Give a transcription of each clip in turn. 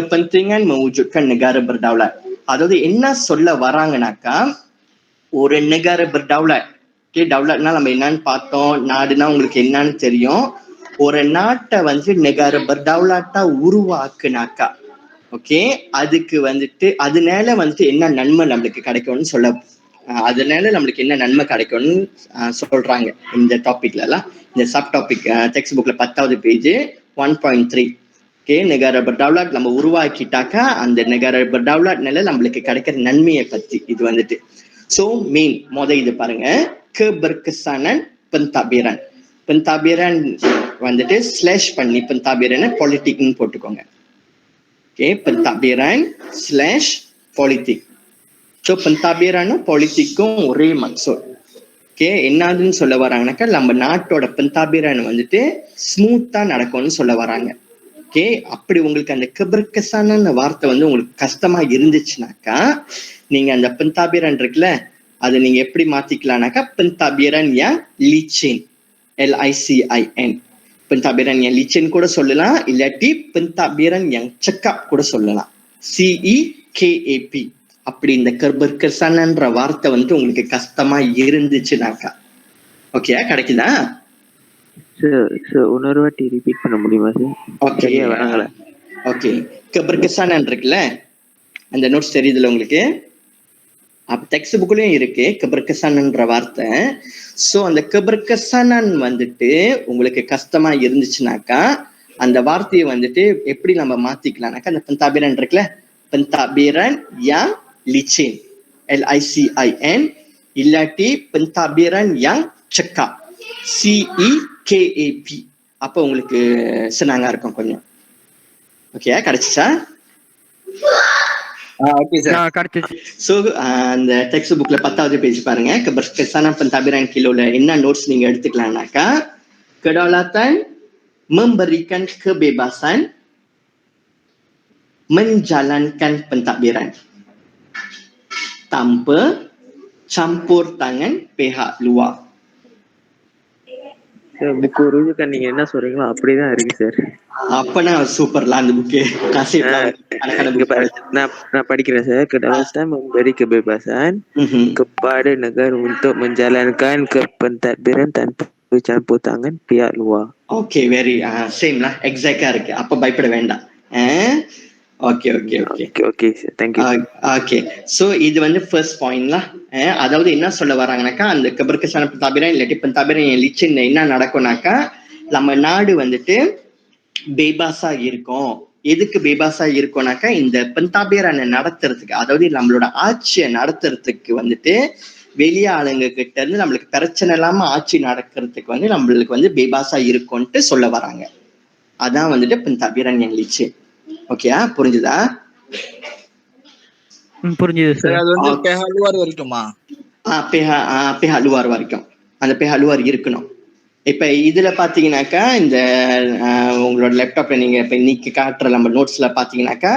kepentingan mewujudkan negara berdaulat. அதாவது என்ன சொல்ல வராங்கனாக்கா, ஒரு negara berdaulat. ஓகே, டவுலட்னா நம்ம என்னன்னு பார்த்தோம், நாடுனா உங்களுக்கு என்னன்னு தெரியும். ஒரு நாட்டை வந்து negara berdaulatா உருவாக்குனாக்கா, ஓகே, அதுக்கு வந்துட்டு அதனால வந்துட்டு என்ன நன்மை நம்மளுக்கு கிடைக்கும்னு அதனால நம்மளுக்கு என்ன நன்மை கிடைக்கும்னு சொல்றாங்க இந்த டாபிக்ல எல்லாம். இந்த சப் டாபிக் டெக்ஸ்ட் புக்ல 10வது பேஜ் 1.3. ஓகே, negara berdaulat நம்ம உருவாக்கிட்டாக்கா அந்த negara berdaulatனால நம்மளுக்கு கிடைக்கிற நன்மையை பத்தி இது வந்துட்டு. சோ மெயின் இது பாருங்க, keberkesanan pentadbiran. pentadbiran வந்துட்டு ஸ்லாஷ் பண்ணி pentadbiran politikன்னு போட்டுக்கோங்க. Okay, pentadbiran slash politik. So pentadbiran politiக்கும் ஒரே maksud. ஓகே, என்னதுன்னு சொல்ல வராங்கனாக்கா, நம்ம நாட்டோட pentadbiran வந்துட்டு ஸ்மூத்தா நடக்கும்னு சொல்ல வராங்க. ஓகே, அப்படி உங்களுக்கு அந்த keberkesanan வார்த்தை வந்து உங்களுக்கு கஷ்டமா இருந்துச்சுனாக்கா, நீங்க அந்த pentadbiran இருக்குல்ல, அதை நீங்க எப்படி மாத்திக்கலாம்னாக்கா, pentadbiran yang licin, LICIN. pentadbiran yang licin கூட சொல்லலாம், இல்லாட்டி pentadbiran yang cekap கூட சொல்லலாம், CEKAP. அப்படி இந்த keberkesananன்ற வார்த்தை வந்து உங்களுக்கு கஷ்டமா இருந்துச்சுனாக்கா. ஓகே, கிடைக்குதா? இன்னொரு வாட்டி ரிப்பீட் பண்ண முடியுமா சார்? ஓகே, ஓகே, keberkesanan இருக்குல்ல, அந்த நோட்ஸ் தெரியுதுல உங்களுக்கு, டெக்ஸ்ட் புக்லயும் இருக்கு keberkesananன்ற வார்த்தை. சோ அந்த keberkesanan வந்துட்டு உங்களுக்கு கஷ்டமா இருந்துச்சுனாக்கா, அந்த வார்த்தையை வந்துட்டு எப்படி நம்ம மாத்திக்கலாம்னாக்கா, அந்த pentadbiran இருக்குல்ல, pentadbiran yang licin, LICIN, இல்லாட்டி pentadbiran yang cekap, CEKAP. அப்ப உங்களுக்கு சினாங்கா இருக்கும் கொஞ்சம். ஓகே, கிடைச்சிச்சா? சோ அந்த டெக்ஸ்ட் புக்ல 10வது பேஜ் பாருங்க, keberkesanan pentadbiran kiloல என்ன நோட்ஸ் நீங்க எடுத்துக்கலாம்னாக்கா, kedaulatan memberikan kebebasan menjalankan pentadbiran tanpa campur tangan pihak luar. Book review நீங்க என்ன சொல்றீங்களோ அப்படிதான் இருக்கு சார். அப்பனா சூப்பர்ல அந்த புக்கு நான் படிக்கிறேன் sir. Kedaulatan memberi kebebasan kepada negara untuk menjalankan pentadbiran tanpa campur tangan pihak luar. Okay, very same lah, எக்ஸாக்ட்டா இருக்கு. அப்ப பயப்பட வேண்டாம். Okay okay okay okay sir, thank you. Okay, so இது வந்து ஃபர்ஸ்ட் பாயிண்ட்ல. அதாவது என்ன சொல்ல வராங்கனாக்கா, அந்த keberkesanan pentadbiran இல்லாட்டி pentadbiran yang licin என்ன நடக்கும்னாக்கா, நம்ம நாடு வந்துட்டு பேபாசா இருக்கும். எதுக்கு பேபாசா இருக்கும்னாக்கா, இந்த pentadbiran நடத்துறதுக்கு, அதாவது நம்மளோட ஆட்சியை நடத்துறதுக்கு வந்துட்டு வெளிய ஆளுங்க கிட்ட இருந்து நம்மளுக்கு பிரச்சனை இல்லாம ஆட்சி நடக்கிறதுக்கு வந்து நம்மளுக்கு வந்து பேபாசா இருக்கும்ட்டு சொல்ல வராங்க. அதான் வந்துட்டு pentadbiran yang licin. ஓகேயா, புரிஞ்சுதா? புரிஞ்சுது சார். அது வந்து pihak luar வரைக்குமா? pihak luar வரைக்கும் அந்த pihak luar இருக்கணும். இப்ப இதுல பாத்தீங்கன்னாக்கா, இந்த உங்களோட லேப்டாப்ல நீங்க இப்ப இன்னைக்கு காட்டுற நம்ம நோட்ஸ்ல பாத்தீங்கன்னாக்கா,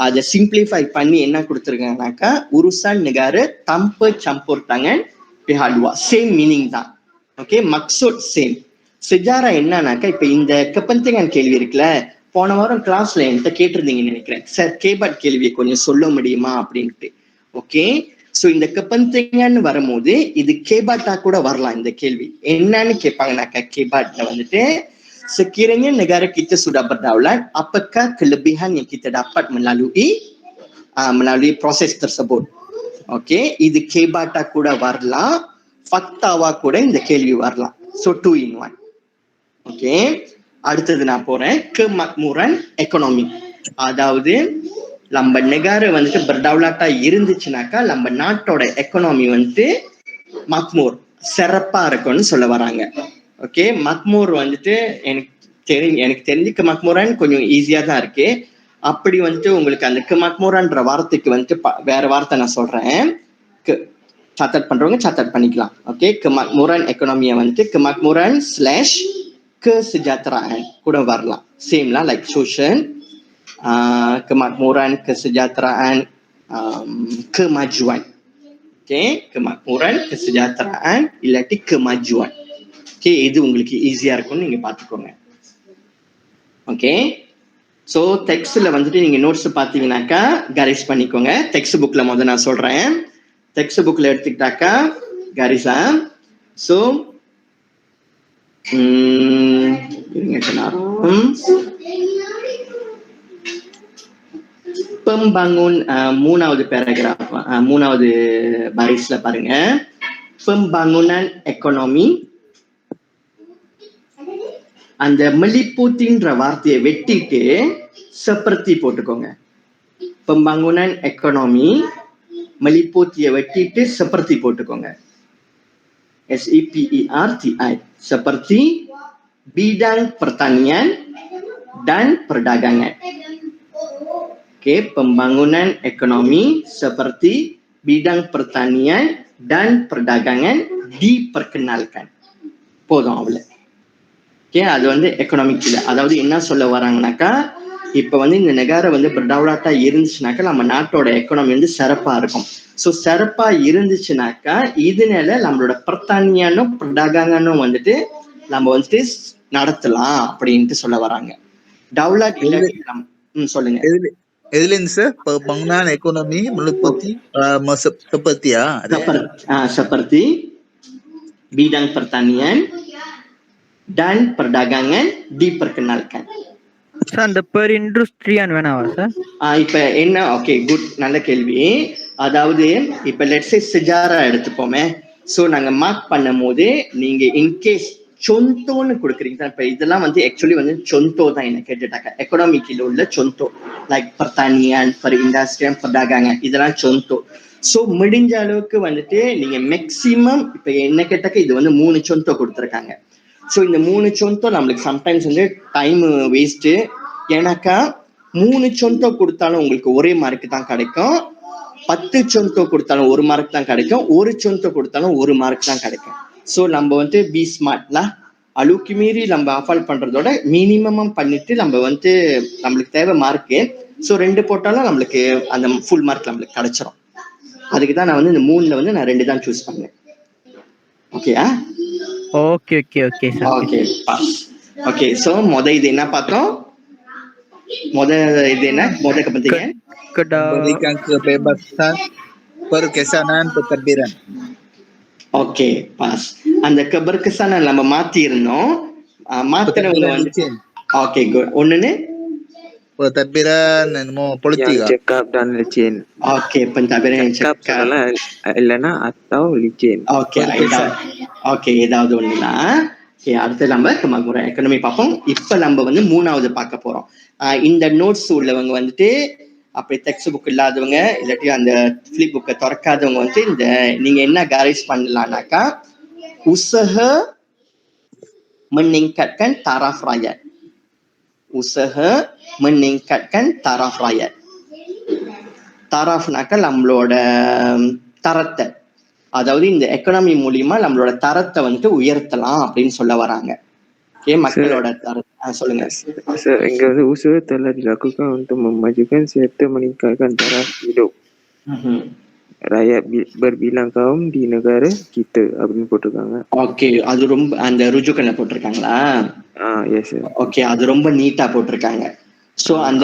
அதை சிம்பிளிஃபை பண்ணி என்ன கொடுத்துருக்காங்கனாக்கா, urusan negara tanpa campur tangan pihak luar. Same meaning தான். ஓகே, மக்சூட் சேம். செஜாரா என்னன்னாக்கா, இப்ப இந்த kepentingan கேள்வி இருக்குல்ல, போன வாரம் கிளாஸ்ல என்கிட்ட கேட்டிருந்தீங்கன்னு நினைக்கிறேன், சார் கேபாட் கேள்வியை கொஞ்சம் சொல்ல முடியுமா அப்படின்ட்டு. ஓகே, சோ இந்த kepentingan வரும்போது இது கேபாட்டா கூட வரலாம். இந்த கேள்வி என்னன்னு கேட்பாங்கனாக்கா, கேபாட்ல வந்துட்டு sekiranya negara kita sudah berdaulat, apakah kelebihan yang kita dapat melalui proses tersebut. Okay, இது கேபாட்டா கூட வரலாம், ஃபக்தாவா கூட இந்த கேள்வி வரலாம். So 2 in 1. ஓகே, அடுத்தது நான் போறேன், kemakmuran ekonomi. அதாவது நம்ம நெகார வந்துட்டு பர்டவுலாட்டா இருந்துச்சுனாக்கா, நம்ம நாட்டோட எக்கனாமி வந்துட்டு மக்மூர் சிறப்பா இருக்கும்னு சொல்ல வராங்க. ஓகே, மக்மூர் வந்துட்டு எனக்கு தெரிஞ்சு மக்மூரான் கொஞ்சம் ஈஸியா தான் இருக்கு. அப்படி வந்துட்டு உங்களுக்கு அந்த மக்மூரான்ற வார்த்தைக்கு வந்துட்டு வேற வார்த்தை நான் சொல்றேன், சார்ட் பண்றவங்க சார்ட் பண்ணிக்கலாம். ஓகே, kemakmuran ekonomiயை வந்துட்டு kemakmuran ஸ்லாஷ் kesejahteraan கூட வரலாம். சேம்லாம் like social, kemakmuran, kesejahteraan, kemajuan. Okay, kemakmuran, kesejahteraan இல்லாட்டி kemajuan. ஓகே, இது உங்களுக்கு ஈஸியா இருக்கும்னு நீங்க பாத்துக்கோங்க. ஓகே, ஸோ டெக்ஸ்ட்ல வந்துட்டு நீங்க நோட்ஸ் பாத்தீங்கன்னாக்கா கரைஸ் பண்ணிக்கோங்க. டெக்ஸ்ட் புக்ல முதல்ல நான் சொல்றேன். டெக்ஸ்ட் புக்ல எடுத்துக்கிட்டாக்கா கரிசா. ஸோ pembangun மூணாவது பேராகிராஃப், மூணாவது பாரிஸ்ல பாருங்க. pembangunan ekonomi, அந்த meliputi வார்த்தையை வெட்டிட்டு seperti போட்டுக்கோங்க. pembangunan ekonomi meliputi வெட்டிட்டு seperti போட்டுக்கோங்க. SEPERTI, seperti bidang pertanian dan perdagangan. Oke, pembangunan ekonomi seperti bidang pertanian dan perdagangan diperkenalkan. போதும் அவ்வளவு. ஓகே, அது வந்து எக்கனாமிக் இல்லை. அதாவது என்ன சொல்ல வராங்கனாக்கா, இப்ப வந்து இந்த நெகார வந்து பிரடவுலாட்டா இருந்துச்சுனாக்கா நம்ம நாட்டோட எக்கனாமி வந்து சிறப்பா இருக்கும். ஸோ சிறப்பா இருந்துச்சுனாக்கா இதனால நம்மளோட பிரத்தானியானும் பிரடாகானும் வந்துட்டு நம்ம வந்துட்டு நடத்தலாம் அப்படின்ட்டு சொல்ல வராங்க. டவுலாட் இல்லாட்டி சொல்லுங்க. எதுல இருந்து sir? pembangunan ekonomi meliputi seperti seperti bidang pertanian dan perdagangan diperkenalkan. Sir அந்த பெர் இண்டஸ்ட்ரியான் வேணாவா சார்? இப்ப என்ன, ஓகே குட், நல்ல கேள்வி. அதாவது இப்ப லெட்ஸ் சே சிஜாரா எடுத்துப்போமே. சோ நாங்க மார்க் பண்ணும் போது நீங்க இன்கேஸ் சொந்தோன்னு கொடுக்குறீங்க. இப்ப இதெல்லாம் வந்து ஆக்சுவலி வந்து சொந்தோ தான் என்ன கேட்டுட்டாக்க. எக்கனாமிக்கில் உள்ள சொந்தோ லைக் பர்தானியான், பர் இண்டஸ்ட்ரியன், பர்டாகாங்க, இதெல்லாம் சொந்தோ. சோ முடிஞ்ச அளவுக்கு வந்துட்டு நீங்க மேக்சிமம் இப்ப என்ன கேட்டாக்க இது வந்து 3 சொந்தோ கொடுத்துருக்காங்க. ஸோ இந்த 3 சொந்தோ நம்மளுக்கு சம்டைம்ஸ் வந்து டைம் வேஸ்ட்டு. ஏன்னாக்கா 3 சொந்தோ கொடுத்தாலும் உங்களுக்கு ஒரே மார்க்கு தான் கிடைக்கும். 10 சொந்தோ கொடுத்தாலும் 1 மார்க் தான் கிடைக்கும். 1 சொந்தோ கொடுத்தாலும் 1 மார்க் தான் கிடைக்கும். ஸோ நம்ம வந்து பி ஸ்மார்ட்ல அளவுக்கு மீறி நம்ம அஃபால் பண்றதோட மினிமம் பண்ணிட்டு நம்ம வந்து நம்மளுக்கு தேவை மார்க்கு. ஸோ 2 போட்டாலும் நம்மளுக்கு அந்த ஃபுல் மார்க் நம்மளுக்கு கிடைச்சிரும். அதுக்கு தான் நான் வந்து இந்த 3ல வந்து நான் 2 தான் சூஸ் பண்ணேன். ஓகேயா? Okay okay okay sir. Okay boss. Okay, so இது என்ன பார்த்தோம்? இது என்ன பத்திங்க? memberikan kebebasan perkesanan pentadbiran. Okay boss. அந்த keberkesanan நம்ம மாத்தி இருந்தோம். மாத்தினவங்க வந்து ஓகே குட். ஒண்ணுன்னு pentadbiran politik yang cekap dan licin. Okay, pentadbiran yang cekap இல்லனா atau licin. ஓகே ஓகே, ஏதாவது ஒண்ணுதான். ஓகே, அடுத்து நம்ம கமகுர எக்கனாமி பார்ப்போம். இப்ப நம்ம வந்து 3வது பார்க்க போறோம். இந்த நோட்ஸ் உள்ளவங்க வந்துட்டு அப்படி டெக்ஸ்ட் புக் இல்லாதவங்க இல்லாட்டி அந்த ஃபிளிப் புக்கை திறக்காதவங்க வந்து இந்த நீங்க என்ன கரைஸ் பண்ணலாம்னாக்கா, usaha meningkatkan taraf rakyat. usaha meningkatkan taraf rakyat. tarafனாக்கா நம்மளோட தரத்தை, அதாவது இந்த எக்கனாமி மூலியமா நம்மளோட தரத்தை வந்துட்டு உயர்த்தலாம் அப்படின்னு சொல்ல வராங்க. ஓகே, மக்களோட தரத்தை சொல்லுங்க சார். இங்க வந்து usaha telah dilakukan untuk memajukan serta meningkatkan taraf hidup rakyat berbilang kaum di negara kita அப்படின்னு போட்டிருக்காங்க. ஓகே, அது ரொம்ப அந்த ருஜுக்கல்ல போட்டிருக்காங்களா? Yes sir. ஓகே, அது ரொம்ப நீட்டா போட்டிருக்காங்க. ஸோ அந்த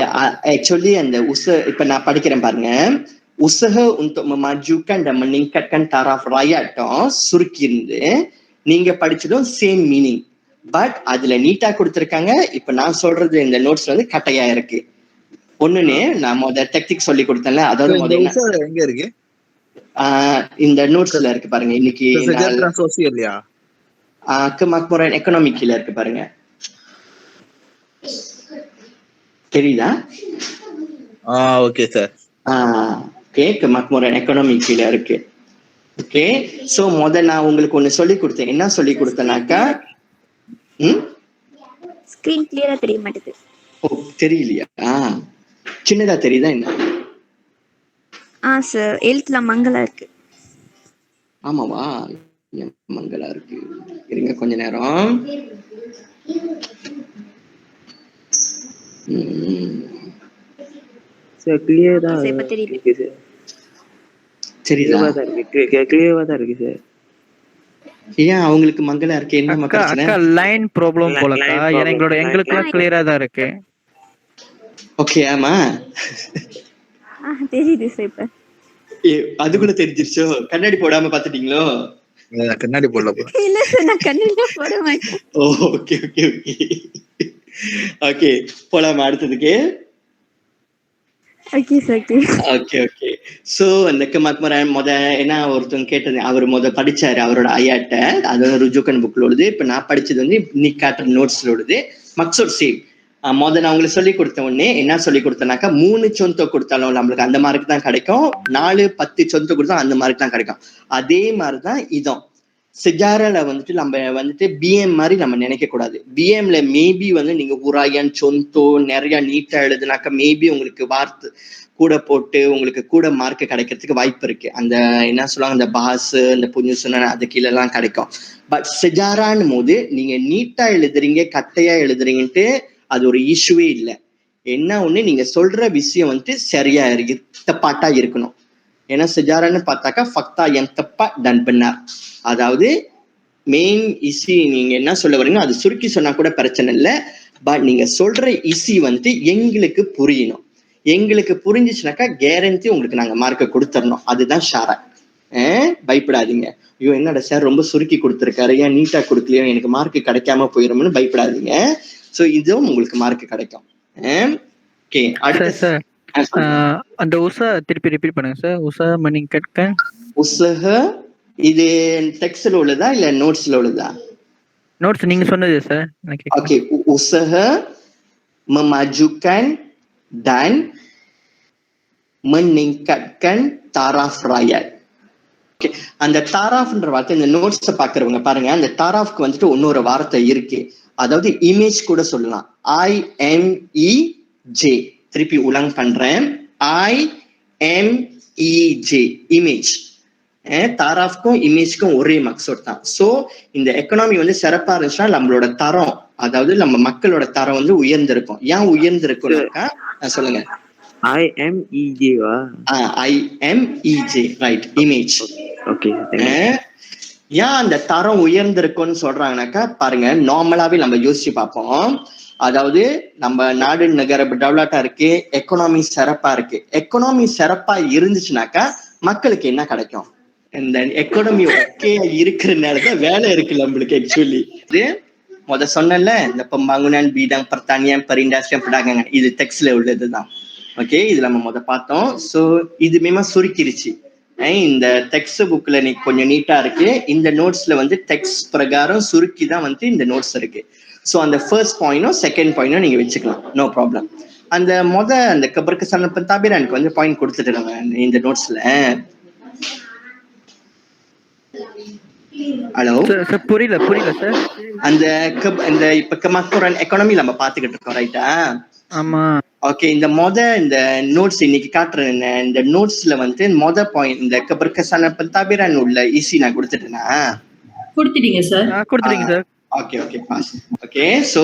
ஆக்சுவலி அந்த இப்ப நான் படிக்கிறேன் பாருங்க. usaha untuk memajukan dan meningkatkan taraf rakyat சுருக்கி இருந்து நீங்க படிச்சதும் சேம் மீனிங், பட் அதுல நீட்டா கொடுத்திருக்காங்க. இப்ப நான் சொல்றது இந்த நோட்ஸ்ல வந்து கட்டையா இருக்கு. ஒண்ணுன்னு நான் டெக்னிக் சொல்லி கொடுத்தேன்ல, அதாவது முதல்ல எங்க இருக்கு? இந்த நோட்ஸ்ல இருக்கு பாருங்க. இன்னைக்கு kemakmuran ekonomi கீழ இருக்கு பாருங்க. தெரியுதா? Okay sir. Okay, kemakmuran ekonomi கீழ இருக்கு. ஓகே, சோ முதல்ல நான் உங்களுக்கு ஒண்ணு சொல்லி கொடுத்தேன். என்ன சொல்லி கொடுத்தேனாக்கா, ஸ்கிரீன் கிளியரா தெரிய மாட்டேங்குது. ஓ, தெரியலையா? சின்னதா தெரியுதா என்ன? சார், எழுத்துல மங்களா இருக்கு. ஆமாவா? மங்களா இருக்கு. இருங்க கொஞ்ச நேரம். சார் கிளியர் தான் இருக்கு சார். சரிதா? கிளியரா தான் இருக்கு சார். ஏன் அவங்களுக்கு மங்களா இருக்கு? என்ன பிரச்சனை? லைன் ப்ராப்ளம் போலக்கா. எங்களுக்குலாம் கிளியரா தான் இருக்கு. ஓகே, ஆமா. தெரியுது சார் இப்ப. அது கூட தெரிஞ்சிருச்சோ? கண்ணாடி போடாம பாத்துட்டீங்களோ? கண்ணாடி போடல. இல்ல சார், நான் கண்ணாடி போட மாட்டேன். ஓகே ஓகே ஓகே ஓகே, போலாமா அடுத்ததுக்கு? Okay sir. Okay okay. So அந்த மக்மரன் என்ன ஒருத்தவங்க கேட்டது, அவர் படிச்சாரு அவரோட ஐயாட்ட. அது வந்து ருஜுகன் புக்ல உள்ளது. இப்ப நான் படிச்சது வந்து இன்னைக்கு காட்டுற நோட்ஸ்ல உள்ளது. மக்சூட் சேம் நான் உங்களுக்கு சொல்லி கொடுத்த உடனே என்ன சொல்லி கொடுத்தனாக்கா, 3 சொந்தோ கொடுத்தாலும் நம்மளுக்கு அந்த மார்க் தான் கிடைக்கும். 4, 10 சொந்தோ கொடுத்தா அந்த மார்க் தான் கிடைக்கும். அதே மாதிரிதான் இதும். சிஜாரால வந்துட்டு நம்ம வந்துட்டு பிஎம் மாதிரி நம்ம நினைக்க கூடாது. பிஎம்ல மேபி வந்து நீங்க உராயன் சொந்தோ நிறைய நீட்டா எழுதுனாக்கா மேபி உங்களுக்கு வார்த்தை கூட போட்டு உங்களுக்கு கூட மார்க் கிடைக்கிறதுக்கு வாய்ப்பு இருக்கு. அந்த என்ன சொல்லுவாங்க, அந்த பாஸ் இந்த புஞ்சுசுன அது கீழே எல்லாம் கிடைக்கும். பட் சிஜாரான்னு போது நீங்க நீட்டா எழுதுறீங்க கட்டையா எழுதுறீங்கன்ட்டு அது ஒரு இஷ்யூவே இல்லை. என்ன ஒண்ணு, நீங்க சொல்ற விஷயம் வந்துட்டு சரியா தப்பாட்டா இருக்கணும். ஏன்னா சிஜாரான்னு பார்த்தாக்கா ஃபக்தா என் தப்பா டன் பண்ணார். அதாவது மெயின் இசி நீங்க என்ன சொல்ல வரீங்க அது சுருக்கி சொன்னா கூட பிரச்சனை இல்லை. பட் நீங்க சொல்ற இசி வந்துட்டு எங்களுக்கு புரியணும். எங்களுக்கு புரிஞ்சிச்சுனாக்கா கேரண்டி உங்களுக்கு நாங்க மார்க்கை கொடுத்துடணும். அதுதான் ஷாரா. பயப்படாதீங்க. ஐயோ என்னடா சார் ரொம்ப சுருக்கி கொடுத்துருக்காரு, ஏன் நீட்டா கொடுக்கலையோ, எனக்கு மார்க் கிடைக்காம போயிரும்னு பயப்படாதீங்க. சோ இதுவும் உங்களுக்கு மார்க் கிடைக்கும். ஓகே, அடுத்து அந்த உஷா திருப்பி ரிப்பீட் பண்ணுங்க சார். உஷா மணிகட்கன். உஸஹ இது டெக்ஸ்ட்ல உள்ளதா இல்ல நோட்ஸ்ல உள்ளதா? நோட்ஸ் நீங்க சொன்னது சார். ஓகே, உஸஹ memajukan dan meningkatkan taraf rakyat. Okay, அந்த தாராஃப்ன்ற வார்த்தை இந்த நோட்ஸ் பாக்குறவங்க பாருங்க, அந்த தாராஃப்க்கு வந்துட்டு இன்னொரு வார்த்தை இருக்கு. அதாவது இமேஜ் கூட சொல்லலாம். IMEJ. திருப்பி உலங் பண்றேன். IMEJ image. தாராஃப்க்கும் இமேஜ்க்கும் ஒரே மக்சூட் தான். சோ இந்த எக்கனாமி வந்து சிறப்பா இருந்துச்சுன்னா நம்மளோட தரம், அதாவது நம்ம மக்களோட தரம் வந்து உயர்ந்திருக்கும். ஏன் உயர்ந்திருக்கும்னாக்கா சொல்லுங்க. IMEJ வா? IMEJ right, image. ஓகே. ஏன் அந்த தரம் உயர்ந்திருக்கும்னு சொல்றாங்கனாக்கா பாருங்க, நார்மலாவே நம்ம யோசிச்சு பார்ப்போம். அதாவது நம்ம நாடு நகர டெவலப்டா இருக்கு, எக்கனாமி சிறப்பா இருக்கு. எக்கனாமி சிறப்பா இருந்துச்சுனாக்கா மக்களுக்கு என்ன கிடைக்கும்? இந்த எக்கனாமி ஓகே இருக்கிற நேரத்துல வேலை இருக்கு நம்மளுக்கு. ஆக்சுவலி இது சொன்னல, இந்த pembangunan bidang pertanian perindustrian perdagangan, இது டெக்ஸ்ட்ல உள்ளதுதான். ஓகே, இது நம்ம பார்த்தோம். சோ இது மேமா சுருக்கிருச்சு. இந்த டெக்ஸ்ட் புக்ல நீ கொஞ்சம் நீட்டா இருக்கு. இந்த நோட்ஸ்ல வந்து டெக்ஸ்ட் பிரகாரம் சுருக்கி தான் வந்து இந்த நோட்ஸ் இருக்கு. சோ அந்த ஃபர்ஸ்ட் பாயிண்டும் செகண்ட் பாயிண்டும் நீங்க வச்சுக்கலாம், நோ ப்ராப்ளம். அந்த அந்த கபர்கசான பந்தாபிர் எனக்கு வந்து பாயிண்ட் கொடுத்துட்டு இந்த நோட்ஸ்ல. ஹலோ சார், புரியல சார். அந்த இப்ப கமக்குரன் எக்கானமி நம்ம பாத்துக்கிட்டு இருக்கோம், ரைட்டா? ஆமா. ஓகே, இந்த இந்த நோட்ஸ் இன்னைக்கு காட்டுறேன். இந்த நோட்ஸ்ல வந்து பாயிண்ட் இந்த கபர்கசான பந்தாபிரான் உள்ள ஈஸி நான் கொடுத்துட்டேனா? கொடுத்துட்டீங்க சார். கொடுத்துட்டீங்க sir. Okay okay boss. Okay, so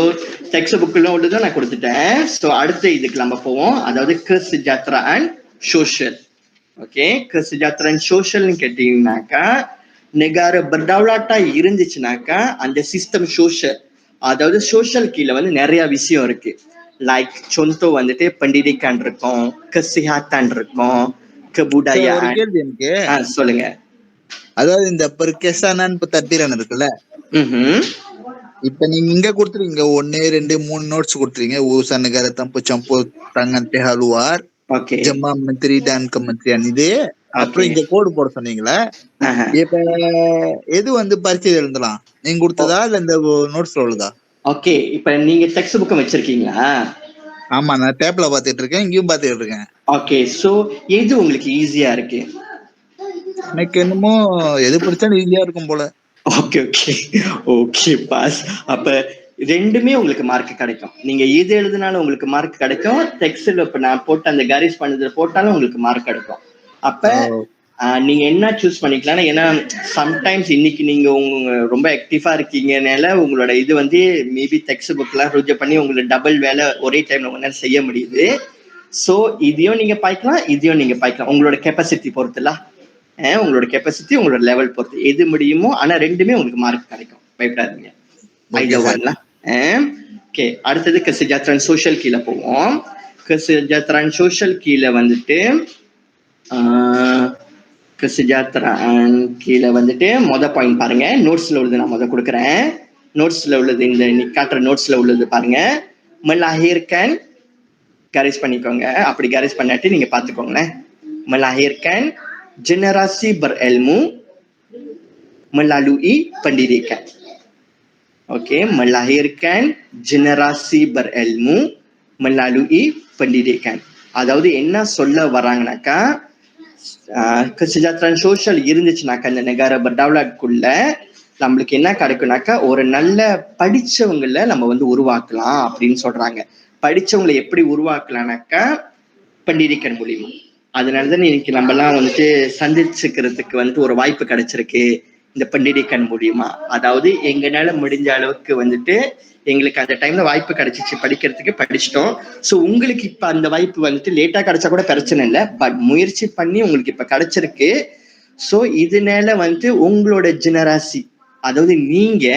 text புக்ல உள்ளது நான் கொடுத்துட்டேன். சோ அடுத்து இதுக்கு நம்ம போவோம். அதாவது kesejahteraan sosial. ஓகே, kesejahteraan sosialனு கேட்டீங்கன்னாக்கா, நெகார பர்டவுலாட்டா இருந்துச்சுனாக்கா அந்த சிஸ்டம் சோஷியல், அதாவது சோஷியல் கீழே வந்து நிறைய விஷயம் இருக்கு. லைக் சொந்தோ வந்துட்டு pendidikan இருக்கும், kesehatan இருக்கும், kebudayaan. சொல்லுங்க. அதாவது இந்த perkesanan pentadbiran இருக்குல்ல, இப்ப நீங்க இங்க கொடுத்துருக்கீங்க 1, 2, 3 நோட்ஸ் கொடுத்துருக்கீங்க. urusan negara tanpa campur tangan pihak luar, jemaah menteri dan kementerian இது. அப்புறம் இங்க கோடு போட சொன்னீங்களா? இப்ப எது வந்து பரிச்சை எழுதலாம், நீங்க கொடுத்ததா இல்ல இந்த நோட்ஸ்ல உள்ளதா? ஓகே, இப்ப நீங்க டெக்ஸ்ட் புக் வச்சிருக்கீங்களா? ஆமா, நான் டேப்ல பாத்துட்டு இருக்கேன், இங்கேயும் பாத்துட்டு இருக்கேன். ஓகே, சோ எது உங்களுக்கு ஈஸியா இருக்கு? எனக்கு என்னமோ எது படிச்சாலும் ஈஸியா இருக்கும் போல. Okay okay okay boss. அப்ப ரெண்டுமே உங்களுக்கு மார்க் கிடைக்கும். நீங்க எது எழுதினாலும் உங்களுக்கு மார்க் கிடைக்கும். டெக்ஸ்ட்ல இப்ப நான் போட்ட அந்த காரிஸ் பண்ணதுல போட்டாலும் உங்களுக்கு மார்க் கிடைக்கும். அப்ப நீங்க என்ன சூஸ் பண்ணிக்கலாம். ஏன்னா சம்டைம்ஸ் இன்னைக்கு நீங்க உங்க ரொம்ப ஆக்டிவா இருக்கீங்கனால உங்களோட இது வந்து மேபி டெக்ஸ்ட் புக் எல்லாம் ருஜு பண்ணி உங்களுக்கு டபுள் வேலை ஒரே டைம்ல உங்களால செய்ய முடியுது. சோ இதையும் நீங்க பாய்க்கலாம், இதையும் நீங்க பாய்க்கலாம். உங்களோட கெப்பாசிட்டி பொறுத்துல, உங்களோட கெப்பாசிட்டி உங்களோட லெவல் பொறுத்து எது முடியுமோ. ஆனா ரெண்டுமே உங்களுக்கு மார்க் கிடைக்கும், பயப்படாதீங்க. ஓகே, அடுத்தது kesejahteraan sosial கீழே போவோம். kesejahteraan sosial கீழே வந்துட்டு kesejahteraan கீழே வந்துட்டு பாயிண்ட் பாருங்க. நோட்ஸ்ல உள்ளது நான் கொடுக்குறேன். நோட்ஸ்ல உள்ளது இந்த நீ காட்டுற நோட்ஸ்ல உள்ளது பாருங்க. melahirkan garis பண்ணிக்கோங்க. அப்படி garis பண்ணாட்டி நீங்க பாத்துக்கோங்களேன். melahirkan generasi berilmu melalui pendidikan. Okey, melahirkan generasi berilmu melalui pendidikan. அதாவது என்ன சொல்ல வராங்கனாக்கா, kesejahteraan sosial இருந்துச்சுனாக்கா இந்த நெகாரா பர்டவுலாக்குள்ள நம்மளுக்கு என்ன கிடைக்கும்னாக்கா, ஒரு நல்ல படிச்சவங்களை நம்ம உருவாக்கலாம் அப்படின்னு சொல்றாங்க. படிச்சவங்களை எப்படி உருவாக்கலாம்னாக்கா, pendidikan மூலியமா. அதனாலதான் இன்னைக்கு நம்ம எல்லாம் சந்திச்சுக்கிறதுக்கு ஒரு வாய்ப்பு கிடைச்சிருக்கு இந்த pendidikan மூலியமா. அதாவது எங்கனால முடிஞ்ச அளவுக்கு எங்களுக்கு அந்த டைம்ல வாய்ப்பு கிடைச்சிச்சு, படிக்கிறதுக்கு படிச்சிட்டோம். சோ உங்களுக்கு இப்ப அந்த வாய்ப்பு லேட்டா கிடைச்சா கூட பிரச்சனை இல்லை, பட் முயற்சி பண்ணி உங்களுக்கு இப்ப கிடைச்சிருக்கு. சோ இதனால உங்களோட ஜெனராசி, அதாவது நீங்க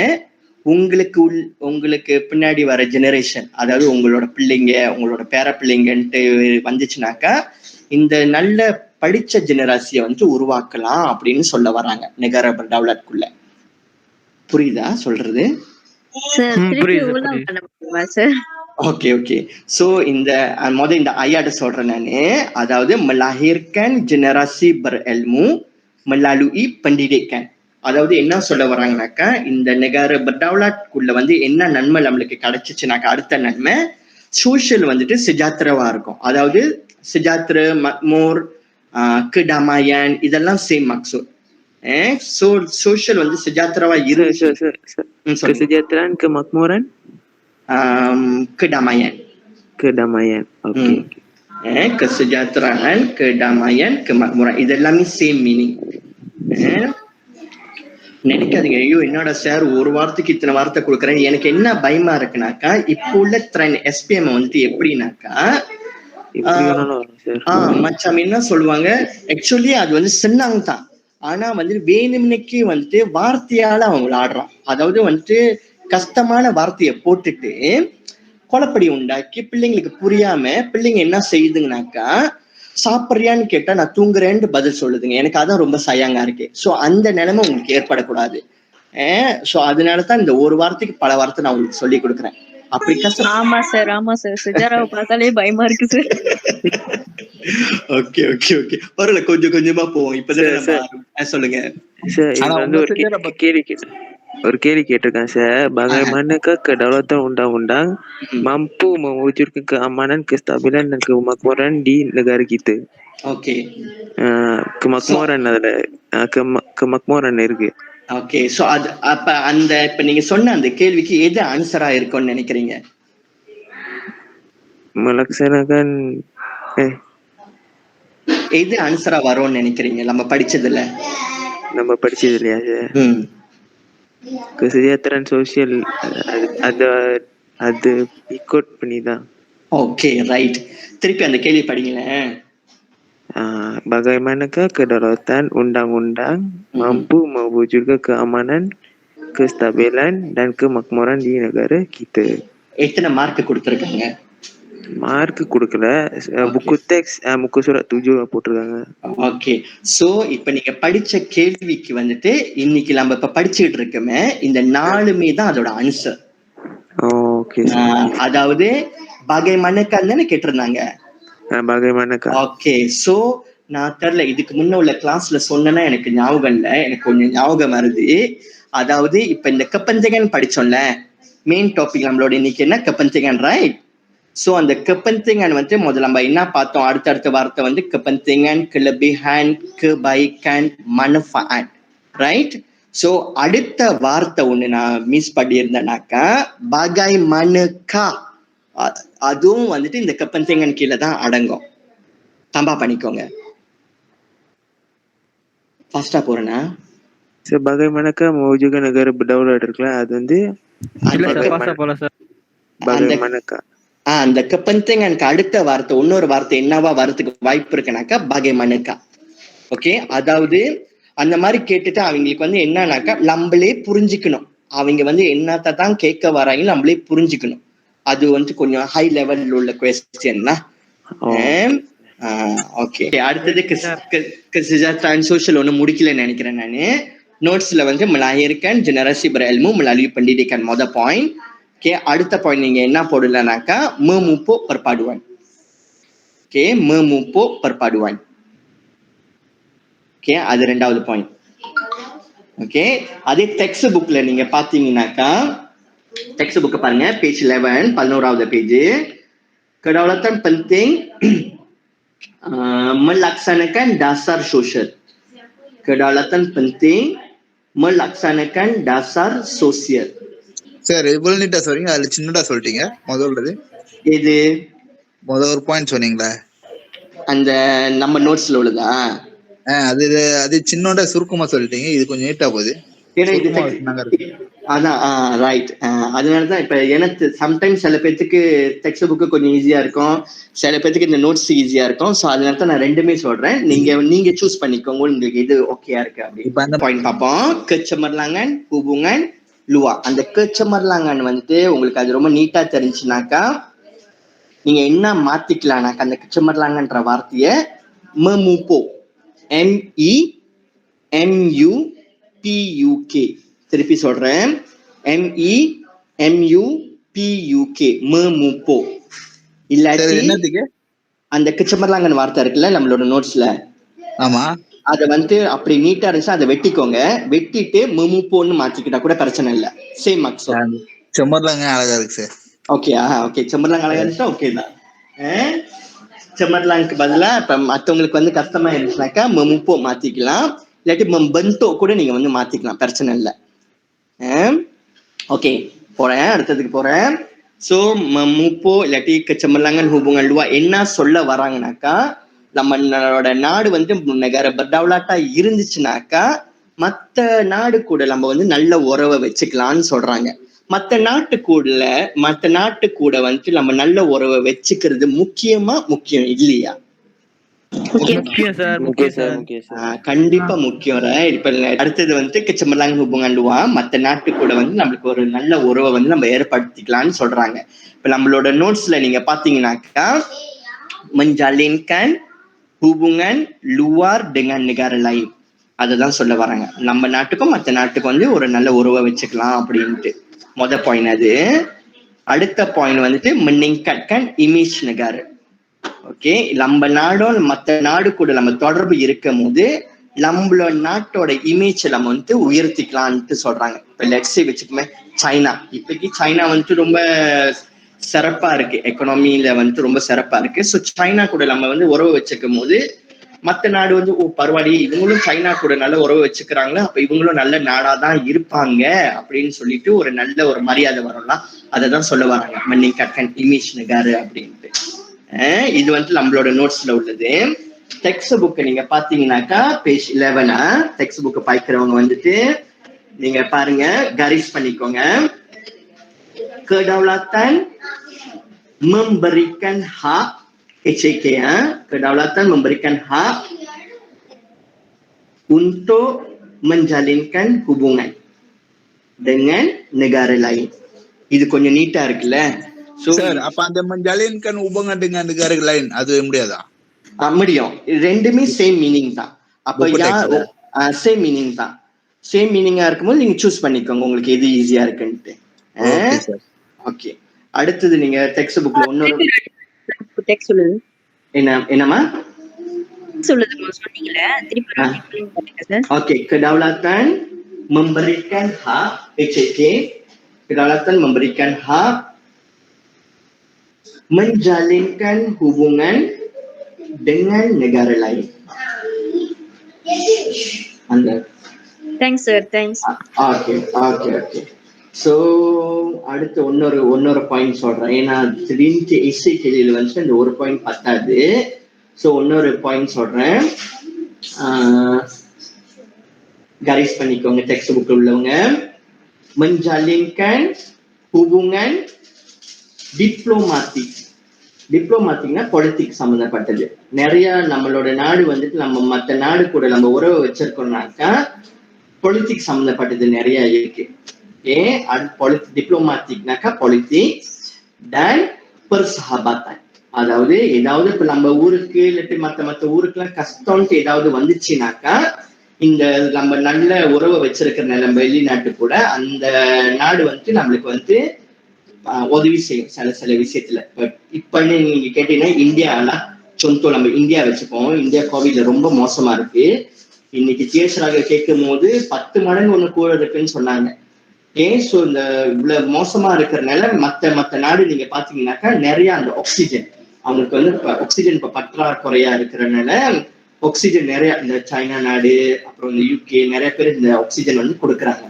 உங்களுக்கு பின்னாடி வர ஜெனரேஷன், அதாவது உங்களோட பிள்ளைங்க, உங்களோட பேர பிள்ளைங்கன்ட்டு வந்துச்சுனாக்கா இந்த நல்ல படிச்ச ஜெனராசியை உருவாக்கலாம் அப்படின்னு சொல்ல வராங்க நெகாரா பர்டவுலாக்குள்ள. புரியுதா சொல்றது? Okay okay. சோ இந்த இந்த ஐயாட்ட சொல்றேன் நானு. அதாவது melahirkan generasi berilmu melalui pendidikan. அதாவது என்ன சொல்ல வராங்கனாக்கா, இந்த நெகாரா பர்டவுலாக்குள்ள என்ன நன்மை நம்மளுக்கு கிடைச்சிச்சுனாக்கா, அடுத்த நன்மை சோசியல் செஜாத்திரவா இருக்கும். அதாவது sejahtera, makmur, kedamaian, இதெல்லாம் same maksud. So social sejahtera இருந்துச்சு. Kesejahteraan, kemakmuran, kedamaian. Okay. Kesejahteraan, kedamaian, kemakmuran, இதெல்லாமே சேம் மீனிங். நினைக்காதீங்க, ஐயோ என்னோட சார் ஒரு வாரத்துக்கு இத்தனை வார்த்தை கொடுக்குறேன். எனக்கு என்ன பயமா இருக்குனாக்கா, இப்போ உள்ள ட்ரெண்ட் SPM எப்படின்னாக்கா, மச்சாம் என்ன சொல்லுவாங்க, ஆக்சுவலி அது சின்னாங்க தான். ஆனா வேணும்னுக்கே வார்த்தையால அவங்க விளையாடுறான். அதாவது கஷ்டமான வார்த்தையை போட்டுட்டு குழப்படி உண்டாக்கி பிள்ளைங்களுக்கு புரியாம பிள்ளைங்க என்ன செய்யுதுங்கனாக்கா, சாப்பிட்றியான்னு கேட்டா நான் தூங்குறேன்னு பதில் சொல்லுதுங்க. எனக்கு அதான் ரொம்ப சயாங்கா இருக்கு. சோ அந்த நிலைமை உங்களுக்கு ஏற்படக்கூடாது. சோ அதனாலதான் இந்த ஒரு வார்த்தைக்கு பல வார்த்தை நான் உங்களுக்கு சொல்லி கொடுக்குறேன். அப்படி கஷ்டம். ஆமா சார் சிஜாராவை பார்த்தாலே பயமா இருக்கு சார். ஓகே ஓகே ஓகே, பரவாயில்ல, கொஞ்சம் கொஞ்சமா போவோம். இப்பதான் சொல்லுங்க சார். ஒரு கேள்வி கேட்டிருக்கேன் sir. Bagaimanakah kedaulatan undang-undang mampu mewujudkan keamanan, kestabilan dan kemakmuran di negara kita? Okay. Kemakmuran அதுல kemakmuran இருக்கு. ஓகே. சோ அது அப்ப இப்ப நீங்க சொன்ன அந்த கேள்விக்கு எது ஆன்சரா இருக்கும்னு நினைக்கிறீங்க? Melaksanakan எது ஆன்சரா வரும்னு நினைக்கிறீங்க நம்ம படிச்சதுல சார்? kesejahteraan sosial அது ikut பண்ணிதான். Okay right. திருப்பி அந்த கேள்வி படிங்களேன். Bagaimanakah kedaulatan undang-undang mampu mewujudkan keamanan, kestabilan dan kemakmuran di negara kita? எத்தனை மார்க் கொடுத்திருக்காங்க? மார்க் கொடுக்கல, புக்கு டெக்ஸ்ட் முக்கு சுரா 7 போட்டிருக்காங்க. ஓகே. சோ இப்ப நீங்க படிச்ச கேள்விக்கு இன்னைக்கு நம்ம இப்ப படிச்சுட்டு இருக்கோமே, இந்த 4மே தான் அதோட ஆன்சர். ஓகே. அதாவது bagaimanakah தானே கேட்டிருந்தாங்க. bagaimanakah. ஓகே. சோ நான் தெரியல, இதுக்கு முன்ன உள்ள கிளாஸ்ல சொன்னா எனக்கு ஞாபகம் இல்ல, எனக்கு கொஞ்சம் ஞாபகம் வருது. அதாவது இப்ப இந்த kepentingan படிச்சோம்ல, மெயின் டாபிக் நம்மளோட இன்னைக்கு என்ன kepentingan, ரைட்? சோ அந்த kepentingan முதல்ல நம்ம என்ன பார்த்தோம், அடுத்தடுத்த வார்த்தை kepentingan, kelebihan, kebaikan, manfaat, right? So அடுத்த வார்த்தை ஒண்ணு நான் மிஸ் பண்ணியிருந்தேனாக்கா, bagaimanakah, அதுவும் இந்த kepentingan கீழே தான் அடங்கும். தம்பா பண்ணிக்கோங்க. ஃபாஸ்டா போறேனா? So bagaimanakah mewujudkan negara berdaulat இருக்குல, அது இல்ல சார், ஃபாஸ்டா போலாம் சார். bagaimanakah அந்த kepentingan அடுத்த வார்த்தை இன்னொரு வார்த்தை என்னவா வரதுக்கு வாய்ப்பு இருக்குனாக்கா bagaimanakah. ஓகே. அதாவது அந்த மாதிரி கேட்டுட்டு அவங்களுக்கு என்னன்னாக்கா நம்மளே புரிஞ்சுக்கணும், அவங்க என்னத்தான் கேட்க வராங்க நம்மளே புரிஞ்சுக்கணும். அது கொஞ்சம் ஹை லெவல்ல உள்ள குவெஸ்டின்னா ஓகே, அடுத்தது kesejahteraan sosial ஒண்ணு முடிக்கலன்னு நினைக்கிறேன் நானு. நோட்ஸ்ல வந்து melahirkan generasi berilmu melalui pendidikan மொத பாயிண்ட். ஓகே, அடுத்த பாயிண்ட் நீங்க என்ன போடலனாக்கா memupuk perpaduan. Okay, memupuk perpaduan. Okay, அது ரெண்டாவது பாயிண்ட். ஓகே, அதே டெக்ஸ்ட் புக்ல நீங்க பாத்தீங்கன்னாக்கா டெக்ஸ்ட் புக் பாருங்க, பேஜ் 11 11வது page. Kedaulatan penting melaksanakan dasar sosial. Kedaulatan penting melaksanakan dasar sosial. Sir இவ்வளவு நீட்டா சொல்றீங்க, அதுல சின்னதா சொல்லிட்டீங்க. முதல்ல இது ஒரு பாயிண்ட் சொன்னீங்களா? அந்த நம்ம நோட்ஸ்ல உள்ளதா? அது அது சின்னோட சுருக்கமா சொல்லிட்டீங்க. இது கொஞ்சம் நீட்டா போகுது. அதான் ரைட். அதனாலதான் இப்ப எனக்கு சம்டைம்ஸ் சில பேத்துக்கு டெக்ஸ்ட் புக்கு கொஞ்சம் ஈஸியா இருக்கும், சில பேத்துக்கு இந்த நோட்ஸ் ஈஸியா இருக்கும். ஸோ அதனால தான் நான் ரெண்டுமே சொல்றேன். நீங்க சூஸ் பண்ணிக்கோங்க உங்களுக்கு எது ஓகேயா இருக்கு அப்படின்னு. பாயிண்ட் பார்ப்போம். Kecemerlangan hubungan luar. அந்த kecemerlangan வந்துட்டு உங்களுக்கு அது ரொம்ப நீட்டா தெரிஞ்சுனாக்கா நீங்க என்ன மாத்திக்கலாம்னாக்கா அந்த kecemerlanganன்ற வார்த்தைய memupuk, MEMUPUK. திருப்பி சொல்றேன், MEMUPUK, memupuk. இல்லாட்டி அந்த kecemerlangan வார்த்தை இருக்குல்ல நம்மளோட நோட்ஸ்ல, ஆமா, அத வந்து அப்படி நீட்டா இருந்துச்சு அதை வெட்டிக்கோங்க. வெட்டிட்டு memupukன்னு மாத்திக்கிட்டா கூட பிரச்சனை இல்ல. Same marks. செம்மர்லாங்க அழகா இருக்கு சார். ஓகே, ஓகே, செம்மர்லாங்க அழகா இருந்துச்சா ஓகே தான். செம்மர்லாங்க்கு பதிலா இப்ப மத்தவங்களுக்கு வந்து கஷ்டமா இருந்துச்சுனாக்கா memupuk மாத்திக்கலாம். இல்லாட்டி membentuk கூட நீங்க வந்து மாத்திக்கலாம், பிரச்சனை இல்லை. ஓகே, போறேன், அடுத்ததுக்கு போறேன். சோ memupuk இல்லாட்டி kecemerlangan hubungan luar என்ன சொல்ல வராங்கனாக்கா, நம்மளோட நாடு வந்து negara berdaulat-ஆ இருந்துச்சுனாக்கா மத்த நாடு கூட நம்ம வந்து நல்ல உறவை வச்சுக்கலாம்னு சொல்றாங்க. மத்த நாட்டு கூட வந்து நம்ம நல்ல உறவை வச்சுக்கிறது முக்கியம் இல்லையா? கண்டிப்பா முக்கியம். இப்ப அடுத்தது வந்து kecemerlangan hubungan luar மத்த நாட்டு கூட வந்து நம்மளுக்கு ஒரு நல்ல உறவை வந்து நம்ம ஏற்படுத்திக்கலாம்னு சொல்றாங்க. இப்ப நம்மளோட நோட்ஸ்ல நீங்க பாத்தீங்கன்னாக்கா menjalinkan hubungan luar dengan negara lain, அதுதான் சொல்ல வராங்க. நம்ம நாட்டுக்கும் மத்த நாட்டுக்கும் வந்து ஒரு நல்ல உறவை வச்சுக்கலாம் அப்படின்ட்டு மொத பாயிண்ட் அது. அடுத்த பாயிண்ட் வந்துட்டு meningkatkan image negara. ஓகே, நம்ம நாடும் மத்த நாடு கூட நம்ம தொடர்பு இருக்கும் போது நம்மளோட நாட்டோட இமேஜ் நம்ம வந்து உயர்த்திக்கலான்ட்டு சொல்றாங்க. இப்ப லெட்ஸ் சே வச்சுக்கோமே சைனா, இப்போதைக்கு சைனா வந்துட்டு ரொம்ப சிறப்பா இருக்கு, எக்கனாமில வந்துட்டு ரொம்ப சிறப்பா இருக்கு. ஸோ சைனா கூட நம்ம வந்து உறவு வச்சுக்கும் போது மத்த நாடு வந்து பரவாயில்லையே இவங்களும் சைனா கூட நல்ல உறவு வச்சுக்கிறாங்களா, அப்ப இவங்களும் நல்ல நாடாதான் இருப்பாங்க அப்படின்னு சொல்லிட்டு ஒரு நல்ல ஒரு மரியாதை வரும்லாம். அததான் சொல்ல வராங்க meningkatkan image negara அப்படின்ட்டு. இது வந்து நம்மளோட நோட்ஸ்ல உள்ளது. டெக்ஸ்ட் புக் நீங்க பாத்தீங்கன்னாக்கா பேஜ் 11 டெக்ஸ்ட் புக் பாய்க்கிறவங்க வந்துட்டு நீங்க பாருங்க, கரிஸ் பண்ணிக்கோங்க. Kedaulatan memberikan hak, HK kedaulatan memberikan hak untuk menjalinkan hubungan dengan negara lain. இது கொஞ்சம் நீட்டா இருக்குல்ல? சார் அப்ப அந்த menjalinkan hubungan dengan negara lain அது முடியாதா? முடியும். ரெண்டுமே சேம் மீனிங் தான். அப்ப சேம் மீனிங் தான். சேம் மீனிங்கா இருக்கும்போது நீங்க சூஸ் பண்ணிக்கோங்க உங்களுக்கு எது ஈஸியா இருக்குன்ட்டு. ஓகே, அடுத்தது நீங்க டெக்ஸ்ட் புக்ல இன்னொரு டெக்ஸ்ட் சொல்லுது. என்னமா சொல்லுது சொன்னீங்களே திருப்பி sir. Okay, kedaulatan memberikan hak, HK kedaulatan memberikan hak menjalinkan hubungan dengan negara lain. Thanks sir, thanks. Okay. So அடுத்து இன்னொரு பாயிண்ட் சொல்றேன். ஏன்னா திடீர்னு எஸ்ஐ கேள்வியில வந்து இந்த ஒரு பாயிண்ட் பத்தாது. ஸோ இன்னொரு பாயிண்ட் சொல்றேன், கரைஸ் பண்ணிக்கோங்க டெக்ஸ்ட் புக் உள்ளவங்க. menjalinkan hubungan டிப்ளோமாட்டிக்னா பொலிட்டிக்ஸ் சம்பந்தப்பட்டது. நிறைய நம்மளோட நாடு வந்துட்டு நம்ம மற்ற நாடு கூட நம்ம உறவு வச்சிருக்கோம்னாக்கா பொலிட்டிக்ஸ் சம்பந்தப்பட்டது நிறைய இருக்கு. டிப்ளோமாட்டிக்னாக்கா பொலிட்டிக்ஸ் dan persahabatan. அதாவது ஏதாவது இப்ப நம்ம ஊருக்கு இல்லாட்டி மத்த ஊருக்குலாம் கஷ்டம்ட்டு ஏதாவது வந்துச்சுனாக்கா இந்த நம்ம நல்ல உறவை வச்சிருக்கிற நம்ம வெளிநாட்டு கூட அந்த நாடு வந்துட்டு நம்மளுக்கு வந்து உதவி செய்யும் சில விஷயத்துல. பட் இப்ப நீங்க கேட்டீங்கன்னா இந்தியாலாம் நம்ம இந்தியா வச்சுப்போம். இந்தியா கோவிட்ல ரொம்ப மோசமா இருக்கு. இன்னைக்கு ஜிஎஸ்ராக கேட்கும் போது 10 மடங்கு ஒண்ணு கூட இருக்குன்னு சொன்னாங்க. ஏன் ஸோ இந்த இவ்வளவு மோசமா இருக்கிறதுனால மத்த நாடு நீங்க பாத்தீங்கன்னாக்கா நிறைய அந்த ஆக்சிஜன் அவங்களுக்கு வந்து ஆக்சிஜன் இப்ப பற்றாக்குறையா இருக்கிறதுனால ஆக்சிஜன் நிறைய இந்த சைனா நாடு அப்புறம் இந்த யூகே நிறைய பேர் இந்த ஆக்சிஜன் வந்து கொடுக்குறாங்க.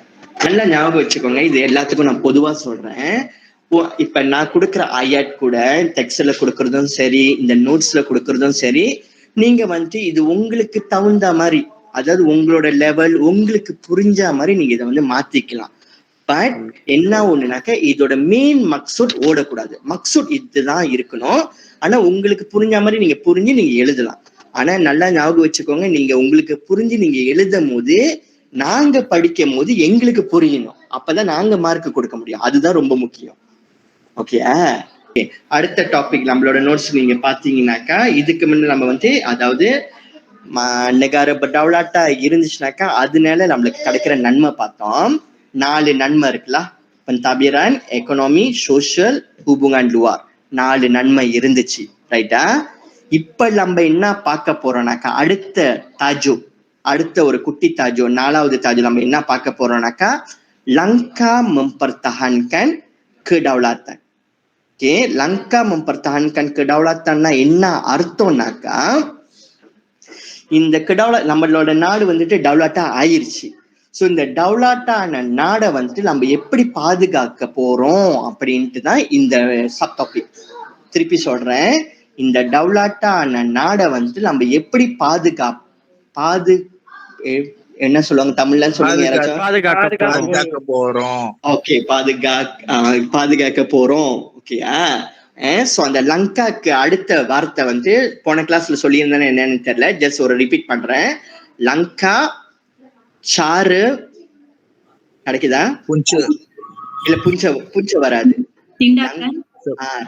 நல்லா ஞாபகம் வச்சுக்கோங்க, இது எல்லாத்துக்கும் நான் பொதுவா சொல்றேன். இப்ப நான் கொடுக்குற ஐஆட் கூட டெக்ஸ்ட்ல கொடுக்கறதும் சரி, இந்த நோட்ஸ்ல கொடுக்கறதும் சரி, நீங்க வந்துட்டு இது உங்களுக்கு தகுந்த மாதிரி, அதாவது உங்களோட லெவல் உங்களுக்கு புரிஞ்ச மாதிரி நீங்க இதை வந்து மாத்திக்கலாம். பட் என்ன ஒண்ணுனாக்க இதோட மெயின் மக்சூட் ஓடக்கூடாது. மக்சூட் இதுதான் இருக்கணும். ஆனா உங்களுக்கு புரிஞ்ச மாதிரி நீங்க புரிஞ்சு நீங்க எழுதலாம். ஆனா நல்லா ஞாபகம் வச்சுக்கோங்க, நீங்க உங்களுக்கு புரிஞ்சு நீங்க எழுதும் போது நாங்க படிக்கும் போது எங்களுக்கு புரியணும். அப்பதான் நாங்க மார்க் கொடுக்க முடியும். அதுதான் ரொம்ப முக்கியம். ஓகே, அடுத்த டாபிக் நம்மளோட நோட்ஸ் நீங்க பாத்தீங்கன்னாக்கா இதுக்கு முன்ன நம்ம வந்து அதாவது நெகார பர்டவுலாட்டா இருந்துச்சுனாக்கா அதனால நம்மளுக்கு கிடைக்கிற நன்மை பார்த்தோம். 4 நன்மை இருக்குல்ல, பந்தாபிரான், எக்கனாமி, சோசியல், ஹுபுங்கான் லுவார், 4 நன்மை இருந்துச்சு. ரைட்டா? இப்ப நம்ம என்ன பார்க்க போறோம்னாக்கா அடுத்த ஒரு குட்டி தாஜோ, 4வது தாஜோ நம்ம என்ன பார்க்க போறோம்னாக்கா லங்கா mempertahankan kedaulatan. ஓகே, லங்கா mempertahankan kedaulatanனா என்ன அர்த்தம்னாக்கா இந்த நம்மளோட நாடு வந்துட்டு டெவலப்டா ஆயிருச்சு. ஸோ இந்த டெவலப்டான நாடை வந்துட்டு நம்ம எப்படி பாதுகாக்க போறோம் அப்படின்ட்டு தான் இந்த சப் டாபிக். திருப்பி சொல்றேன், இந்த டெவலப்டான நாடை வந்துட்டு நம்ம எப்படி என்ன சொல்லுவாங்க தமிழ்ல சொல்லுங்க யாராச்சும்? பாதுகாக்க போறோம். ஓகே, பாதுகாக்க போறோம். ஓகேயா? சோ அந்த லங்காக்கு அடுத்த வார்த்தை வந்து போன கிளாஸ்ல சொல்லியிருந்தேன்னு என்னன்னு தெரியல, ஜஸ்ட் ஒரு ரிப்பீட் பண்றேன். லங்கா சாரு கிடைக்குதா? இல்ல புஞ்ச வராது.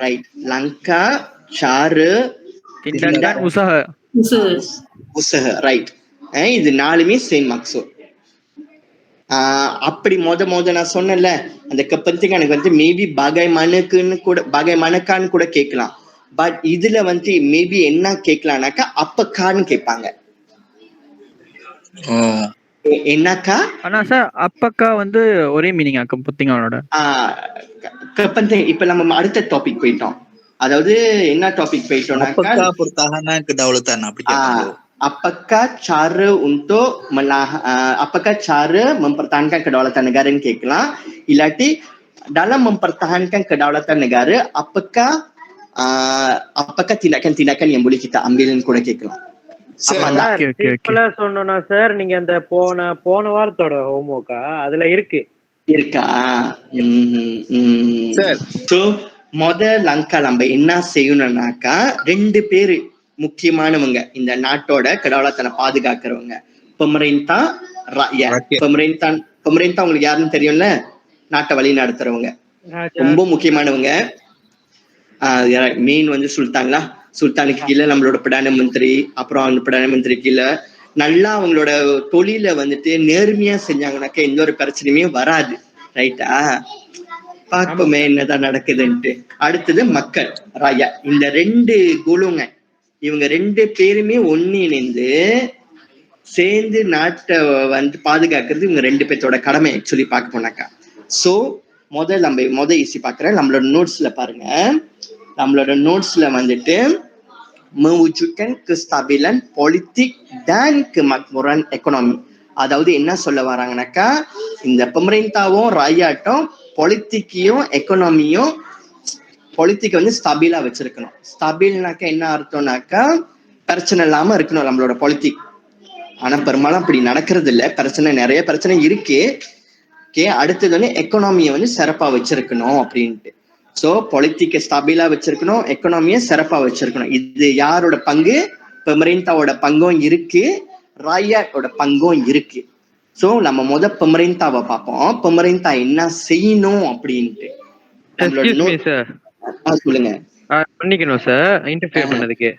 ரைட், லங்கா சாரு உசஹ. ரைட், இது 4மே சேம் மார்க்ஸ். அப்படி மொத நான் சொன்னேன்ல அந்த கப்பத்துக்கு எனக்கு வந்து மேபி பகைமனக்கான்னு கூட கேட்கலாம். பட் இதுல வந்து மேபி என்ன கேட்கலாம்னாக்கா அப்பக்கான்னு கேட்பாங்க. என்னக்கா? ஆனா சார் அப்பக்கா வந்து ஒரே மீனிங் ஆக்கும் புத்திங்களோட. இப்ப நம்ம அடுத்த டாபிக் போயிட்டோம். அதாவது என்ன topic போயிட்டோம்னாக்கா apakah cara untuk apakah cara mempertahankan kedaulatan negara ni கேட்கலாம். இல்லாட்டி dalam mempertahankan kedaulatan negara apakah tindakan-tindakan yang boleh kita ambil கூட கேட்கலாம். சொன்னா சார் நீங்க அந்த போன வாரத்தோட ஹோம்வொர்க்கா அதுல இருக்கா? சோ லங்கா நம்ம என்ன செய்யணும்னாக்கா 2 பேரு முக்கியமானவங்க இந்த நாட்டோட கடவுளத்தனை பாதுகாக்கிறவங்க. பெமரின்தா, பெமரின்தா உங்களுக்கு யாருன்னு தெரியும்ல, நாட்டை வழி நடத்துறவங்க, ரொம்ப முக்கியமானவங்க. மெயின் வந்து சுல்தானுக்கு கீழே நம்மளோட பிரதான மந்திரி, அப்புறம் அந்த பிரதான மந்திரி கீழே நல்லா அவங்களோட தொழில வந்துட்டு நேர்மையா செஞ்சாங்கன்னாக்கா எந்த ஒரு பிரச்சனையுமே வராது. ரைட்டா? பார்ப்போமே என்னதான் நடக்குதுன்ட்டு. அடுத்தது மக்கள் ராயா. இந்த 2 குழுங்க, இவங்க 2 பேருமே ஒன்னிணைந்து சேர்ந்து நாட்டை வந்து பாதுகாக்கிறது இவங்க 2 பேர்த்தோட கடமை ஆக்சுவலி பார்க்க போனாக்கா. சோ நம்ம ஈஸி பாக்குறேன். நம்மளோட நோட்ஸ்ல பாருங்க, நம்மளோட நோட்ஸ்ல வந்துட்டு mewujudkan kestabilan politik dan kemakmuran ekonomi. அதாவது என்ன சொல்ல வராங்கனாக்கா இந்த பெமரின்தாவும் ராயாட்டும் பொலிட்டிக்கையும் எக்கனாமியும் பொலிட்டிக் வந்து ஸ்டபிலா வச்சிருக்கணும். ஸ்டபில்னாக்கா என்ன அர்த்தம்னாக்கா பிரச்சனை இல்லாம இருக்கணும் நம்மளோட பொலிட்டிக். ஆனா பெரும்பாலும் அப்படி நடக்கிறது இல்லை, நிறைய பிரச்சனை இருக்கு. அடுத்தது வந்து எக்கனாமியை வந்து சிறப்பா வச்சிருக்கணும் அப்படின்ட்டு. சோ பொலிட்டிக்கை ஸ்டபிலா வச்சிருக்கணும், எக்கனாமியை சிறப்பா வச்சிருக்கணும். இது யாரோட பங்கு? பெமரின்தாவோட பங்கும் இருக்கு, ராயாட்டோட பங்கும் இருக்கு. சோ நம்ம பெமரின்தாவை பார்ப்போம், பெமரின்தா என்ன செய்யணும் அப்படின்ட்டு. சொல்லுங்க. பண்ணிக்கணும் சார் இன்டர்ஃபியர் பண்ணதுக்கு.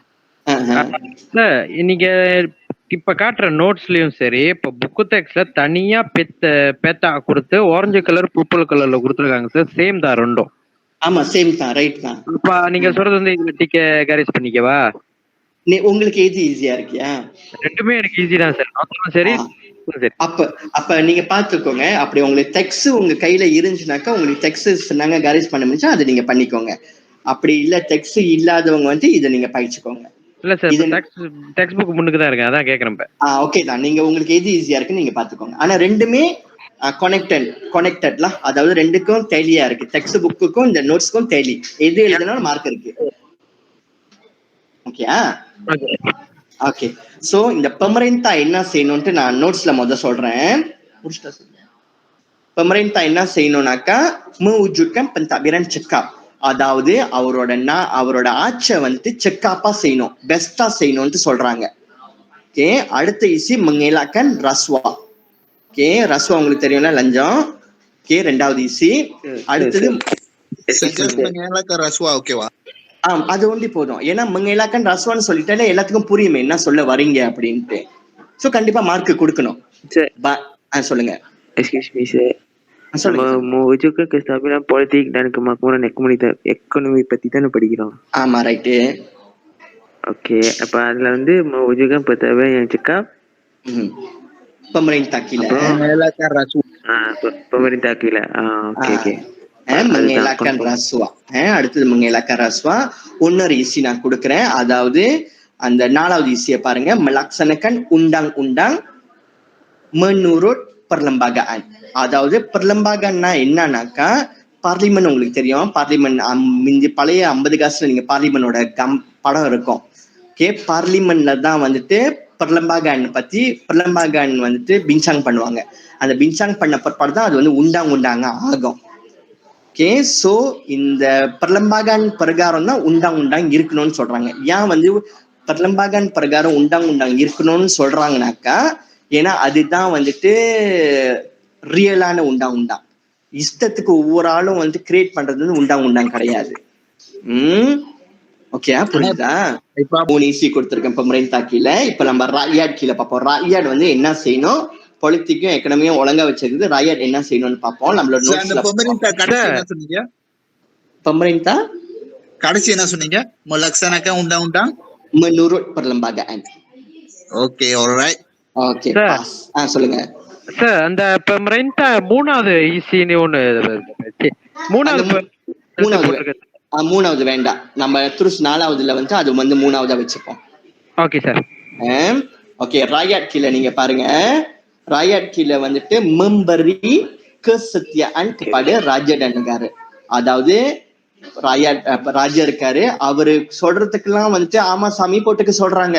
சார் நீங்க இப்ப காட்டுற நோட்ஸ்லயும் சரி, இப்ப புக்கு டெக்ஸ்ட்ல தனியா பேத்தா கொடுத்து ஆரஞ்சு கலர் பர்பிள் கலர்ல கொடுத்துருக்காங்க சார். சேம் தான் ரெண்டும். ஆமா சேம் தான், ரைட் தான். இப்ப நீங்க சொல்றது வந்து இதுல டிக்க கேரேஜ் பண்ணிக்கவா? உங்களுக்கு எது ஈஸியா இருக்கியா? ரெண்டுமே எனக்கு ஈஸி தான் சார். நார்மலும் சரி சரி. அப்ப நீங்க பாத்துக்கோங்க. அப்படி உங்களுக்கு டெக்ஸ்ட் உங்க கையில இருந்துச்சுனாக்கா, உங்களுக்கு டெக்ஸ்ட் சொன்னாங்க கேரேஜ் பண்ண முடிஞ்சா அதை நீங்க பண்ணிக்கோங்க. அப்படி இல்ல டெக்ஸ்ட் இல்லாதவங்க வந்து இதை நீங்க பயிற்சிக்கோங்க. இல்ல சார், டெக்ஸ்ட் புக் முன்னுக்கு தான் இருக்கு, அதான் கேக்குறேன். ஓகே தான், நீங்க உங்களுக்கு எது ஈஸியா இருக்குன்னு நீங்க பாத்துக்கோங்க. ஆனா ரெண்டுமே கனெக்டட்லாம், அதாவது ரெண்டுக்கும் டேலியா இருக்கு. டெக்ஸ்ட் புக்குக்கும் இந்த நோட்ஸ்க்கும் டேலி. எது எழுதினாலும் மார்க் இருக்கு. ஓகேயா? ஓகே. சோ இந்த பெமரென்தா என்ன செய்யணும்ட்டு நான் நோட்ஸ்ல முதல்ல சொல்றேன். பெமரென்தா என்ன செய்யணும்னாக்கா, mewujudkan pentadbiran cekap. அதாவது அவரோட ஆட்சை வந்து செக்காப்பா செய்யணும், பெஸ்டா செய்யணும்னு சொல்றாங்க. ஓகே. அடுத்த ஈஸி mengelakkan ரஸ்வா. ஓகே, ரஸ்வா உங்களுக்கு தெரியும்ல, லஞ்சம். ஓகே, ரெண்டாவது ஈஸி. அடுத்தது mengelakkan ரஸ்வா. ஓகேவா? அது ஒண்டி போதும். ஏன்னா mengelakkan ரஸ்வான்னு சொல்லிட்டாலே எல்லாத்துக்கும் புரியுமே என்ன சொல்ல வரீங்க அப்படின்ட்டு. சோ கண்டிப்பா மார்க் கொடுக்கணும். சொல்லுங்க. Excuse me sir. Mewujudkan kestabilan politik dan kemakmuran ekonomi பத்தி தானே படிக்கிறோம். ஆமா ரைட்டு. ஓகே, அப்ப அதுல வந்து mewujudkan pentadbiran yang cekap. pemerintah kila. mengelakkan rasuah. pemerintah kila. Okay. mengelakkan rasuah. அடுத்தது mengelakkan rasuah. இன்னொரு ஈஸி நான் கொடுக்குறேன். அதாவது அந்த 4வது ஈஸியை பாருங்க. melaksanakan undang-undang menurut perlembagaan. அதாவது perlembagaan என்னன்னாக்கா, பார்லிமெண்ட் உங்களுக்கு தெரியும். பார்லிமெண்ட் மிஞ்சி பழைய 50 காசுல நீங்க பார்லிமெண்டோட படம் இருக்கும். ஓகே, பார்லிமெண்ட்ல தான் வந்துட்டு perlembagaan பத்தி perlembagaan வந்துட்டு பின்சாங் பண்ணுவாங்க. அந்த பின்சாங் பண்ண பிற்பாடு தான் அது வந்து உண்டாங்க ஆகும். ஓகே, சோ இந்த perlembagaan பிரகாரம் தான் உண்டாங் இருக்கணும்னு சொல்றாங்க. ஏன் வந்து perlembagaan பிரகாரம் உண்டாங் இருக்கணும்னு சொல்றாங்கனாக்கா, ஏன்னா அதுதான் வந்துட்டு ரியலான உண்டாங். இஷ்டத்துக்கு ஒவ்வொரு ஆளும் வந்து கிரியேட் பண்றது வந்து உண்டாங் கிடையாது. ஓகே, புரியுதா? இப்ப 3 ஈஸி கொடுத்திருக்கேன் பெமரென்தா கீழே. இப்ப நம்ம ராயாட் கீழே பார்ப்போம். ராயாட் வந்து என்ன செய்யணும், பொலிட்டிக்கும் எக்கனாமியும் ஒழுங்கா வச்சிருக்கு. ராயாட் என்ன செய்யணும்னு பார்ப்போம். நம்மளோட pemerintah கடைசி என்ன சொன்னீங்க? pemerintah கடைசி என்ன சொன்னீங்க? melaksanakan undang-undang menurut perlembagaan. Okay, alright. Okay, boss. சொல்லுங்க சார். அந்த பெமரென்தா 3வது ஈஸின்னு ஒண்ணு, மூணாவது வேண்டாம். நம்ம துருஸ் 4வதுல வந்து அது வந்து 3வதா வச்சுப்போம். Okay sir. ஓகே, ராயாட் கீழே நீங்க பாருங்க. ராயாட் கீழே வந்துட்டு memberi kesetiaan kepada raja dan negara. அதாவது ராஜா இருக்காரு, அவரு சொல்றதுக்கெல்லாம் வந்துட்டு ஆமா சாமி போட்டுக்க சொல்றாங்க.